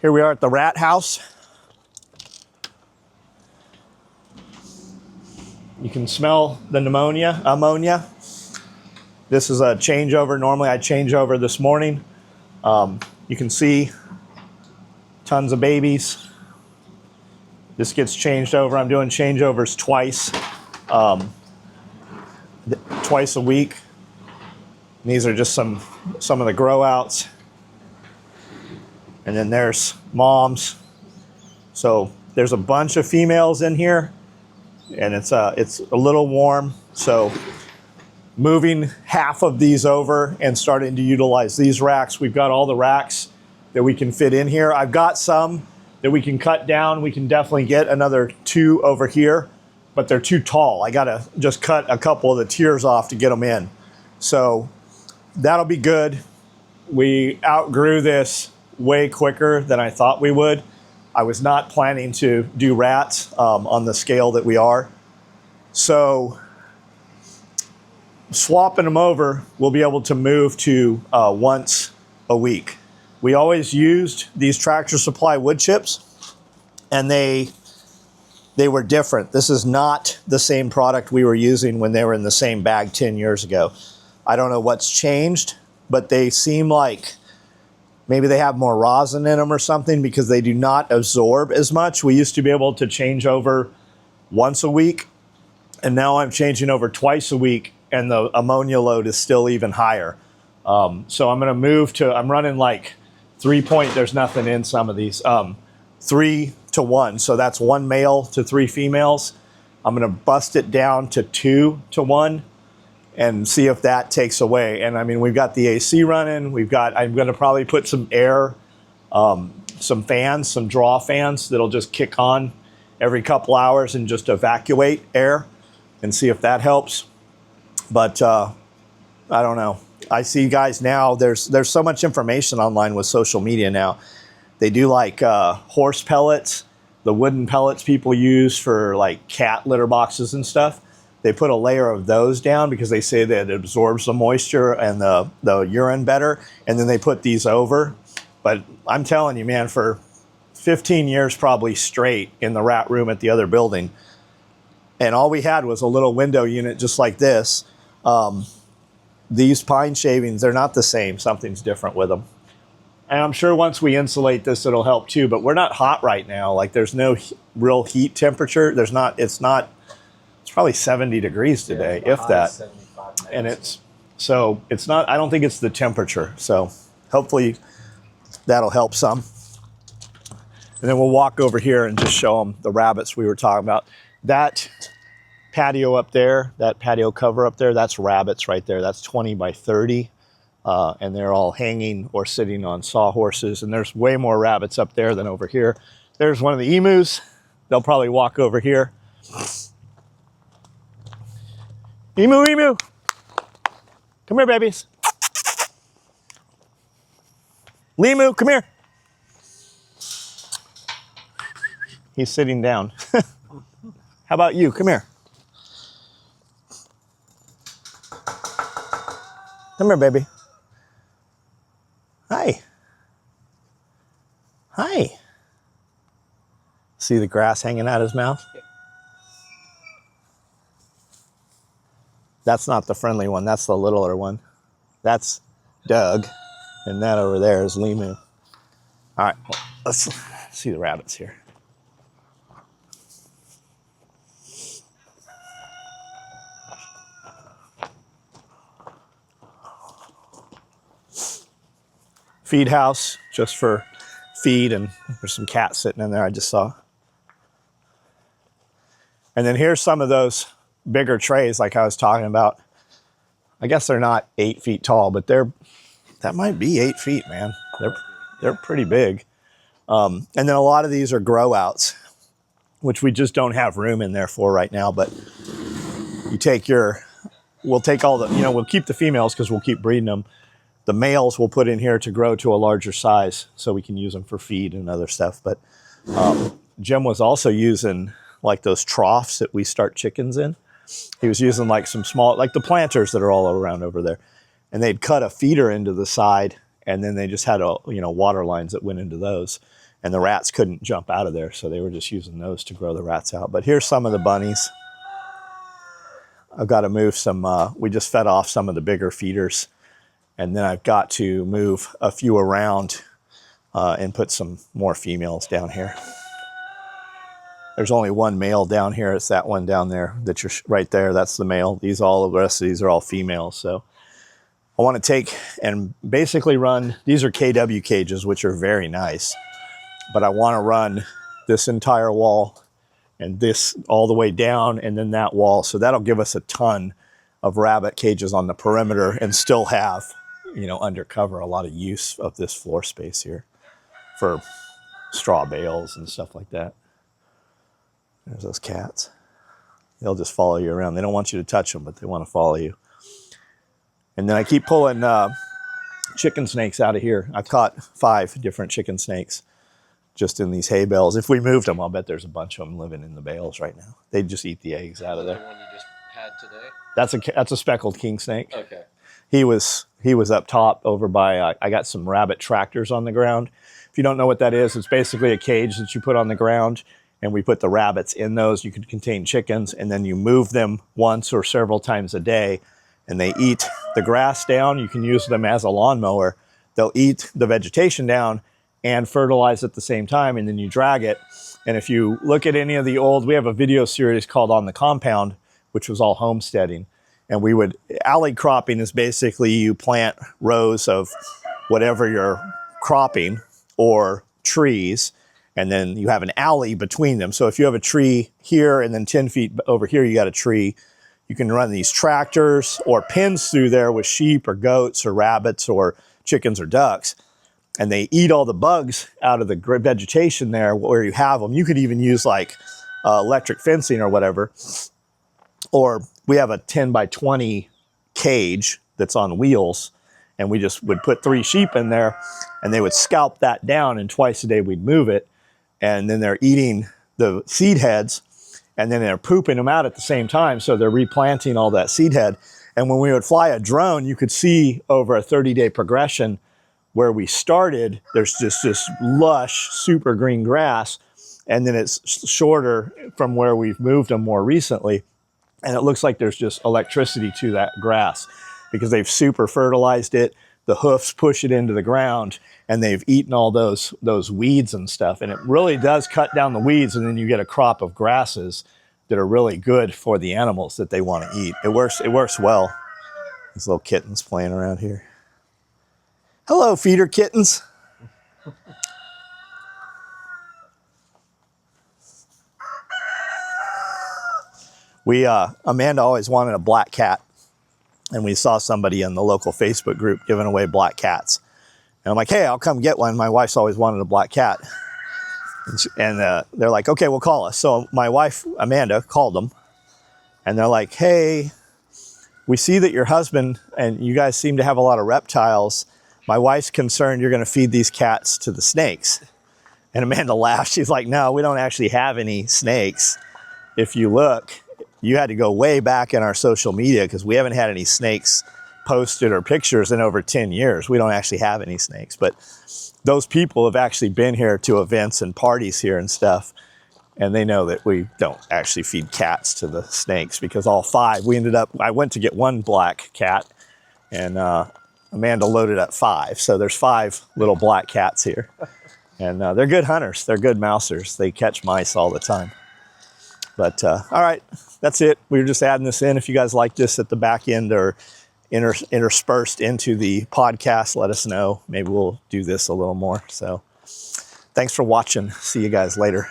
Here we are at the rat house. You can smell the ammonia. This is a changeover. Normally I change over this morning. You can see tons of babies. This gets changed over. I'm doing changeovers twice a week. And these are just some of the grow outs. And then there's moms. So there's a bunch of females in here, and it's a little warm. So moving half of these over and starting to utilize these racks. We've got all the racks that we can fit in here. I've got some that we can cut down. We can definitely get another 2 over here, but they're too tall. I gotta just cut a couple of the tiers off to get them in. So that'll be good. We outgrew this way quicker than I thought we would. I was not planning to do rats on the scale that we are. So swapping them over, we'll be able to move to once a week. We always used these Tractor Supply wood chips, and they were different. This is not the same product we were using when they were in the same bag 10 years ago. I don't know what's changed, but they seem like maybe they have more rosin in them or something, because they do not absorb as much. We used to be able to change over once a week, and now I'm changing over twice a week, and the ammonia load is still even higher. So I'm going to move to, I'm running like 3 point, there's nothing in some of these, 3 to 1. So that's 1 male to 3 females. I'm going to bust it down to 2 to 1 and see if that takes away. And I mean, we've got the AC running. I'm going to probably put some air, some fans, some draw fans that'll just kick on every couple hours and just evacuate air and see if that helps. But I don't know. I see guys now, there's so much information online with social media now. They do like horse pellets, the wooden pellets people use for like cat litter boxes and stuff. They put a layer of those down because they say that it absorbs the moisture and the urine better. And then they put these over. But I'm telling you, man, for 15 years probably straight in the rat room at the other building, and all we had was a little window unit just like this. These pine shavings, they're not the same. Something's different with them. And I'm sure once we insulate this, it'll help too. But we're not hot right now. Like there's no real heat temperature. There's not. It's probably 70 degrees today, if that. And it's not. I don't think it's the temperature. So hopefully that'll help some. And then we'll walk over here and just show them the rabbits we were talking about. That patio up there, that patio cover up there, that's rabbits right there. That's 20 by 30. And they're all hanging or sitting on sawhorses. And there's way more rabbits up there than over here. There's one of the emus. They'll probably walk over here. Emu, emu. Come here, babies. Limu, come here. He's sitting down. How about you? Come here. Come here, baby. Hi. Hi. See the grass hanging out his mouth? That's not the friendly one. That's the littler one. That's Doug. And that over there is Limu. All right, well, let's see the rabbits here. Feed house, just for feed, and there's some cats sitting in there I just saw. And then here's some of those bigger trays like I was talking about. I guess they're not 8 feet tall, but that might be 8 feet, man. They're pretty big. And then a lot of these are grow outs, which we just don't have room in there for right now. But we'll take all the, we'll keep the females because we'll keep breeding them. The males we'll put in here to grow to a larger size so we can use them for feed and other stuff. But Jim was also using like those troughs that we start chickens in. He was using like some small, like the planters that are all around over there. And they'd cut a feeder into the side, and then they just had water lines that went into those. And the rats couldn't jump out of there, so they were just using those to grow the rats out. But here's some of the bunnies. I've got to move some, we just fed off some of the bigger feeders. And then I've got to move a few around and put some more females down here. There's only one male down here. It's that one down there that you're right there. That's the male. The rest of these are all females. So I want to take and basically run, these are KW cages, which are very nice. But I want to run this entire wall and this all the way down and then that wall. So that'll give us a ton of rabbit cages on the perimeter and still have, undercover a lot of use of this floor space here for straw bales and stuff like that. There's those cats. They'll just follow you around. They don't want you to touch them, but they want to follow you. And then I keep pulling chicken snakes out of here. I've caught 5 different chicken snakes just in these hay bales. If we moved them, I'll bet there's a bunch of them living in the bales right now. They just eat the eggs out of there. The one you just had today? That's a speckled king snake. Okay. He was up top over by, I got some rabbit tractors on the ground. If you don't know what that is, it's basically a cage that you put on the ground, and we put the rabbits in those. You could contain chickens, and then you move them once or several times a day, and they eat the grass down. You can use them as a lawnmower. They'll eat the vegetation down and fertilize at the same time, and then you drag it. And if you look at any of the old, we have a video series called On the Compound, which was all homesteading. And alley cropping is basically you plant rows of whatever you're cropping or trees, and then you have an alley between them. So if you have a tree here and then 10 feet over here, you got a tree, you can run these tractors or pins through there with sheep or goats or rabbits or chickens or ducks. And they eat all the bugs out of the vegetation there where you have them. You could even use like electric fencing or whatever. Or we have a 10 by 20 cage that's on wheels, and we just would put 3 sheep in there, and they would scalp that down, and twice a day we'd move it. And then they're eating the seed heads, and then they're pooping them out at the same time. So they're replanting all that seed head. And when we would fly a drone, you could see over a 30-day progression where we started, there's just this lush, super green grass, and then it's shorter from where we've moved them more recently. And it looks like there's just electricity to that grass because they've super fertilized it. The hoofs push it into the ground, and they've eaten all those weeds and stuff. And it really does cut down the weeds, and then you get a crop of grasses that are really good for the animals that they want to eat. It works well. These little kittens playing around here. Hello, feeder kittens. Amanda always wanted a black cat, and we saw somebody in the local Facebook group giving away black cats. And I'm like, hey, I'll come get one. My wife's always wanted a black cat. And they're like, okay, well, call us. So my wife, Amanda, called them, and they're like, hey, we see that your husband and you guys seem to have a lot of reptiles. My wife's concerned you're going to feed these cats to the snakes. And Amanda laughed. She's like, no, we don't actually have any snakes. If you look, you had to go way back in our social media because we haven't had any snakes posted or pictures in over 10 years. We don't actually have any snakes, but those people have actually been here to events and parties here and stuff. And they know that we don't actually feed cats to the snakes because all five, I went to get one black cat, and Amanda loaded up five. So there's 5 little black cats here. And they're good hunters. They're good mousers. They catch mice all the time. But all right, that's it. We were just adding this in. If you guys like this at the back end or interspersed into the podcast, let us know. Maybe we'll do this a little more. So thanks for watching. See you guys later.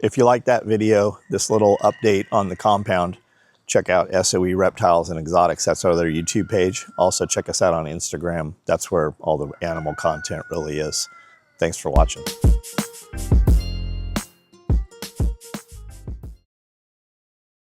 If you like that video, this little update on the compound, check out SOE Reptiles and Exotics. That's our other YouTube page. Also check us out on Instagram. That's where all the animal content really is. Thanks for watching.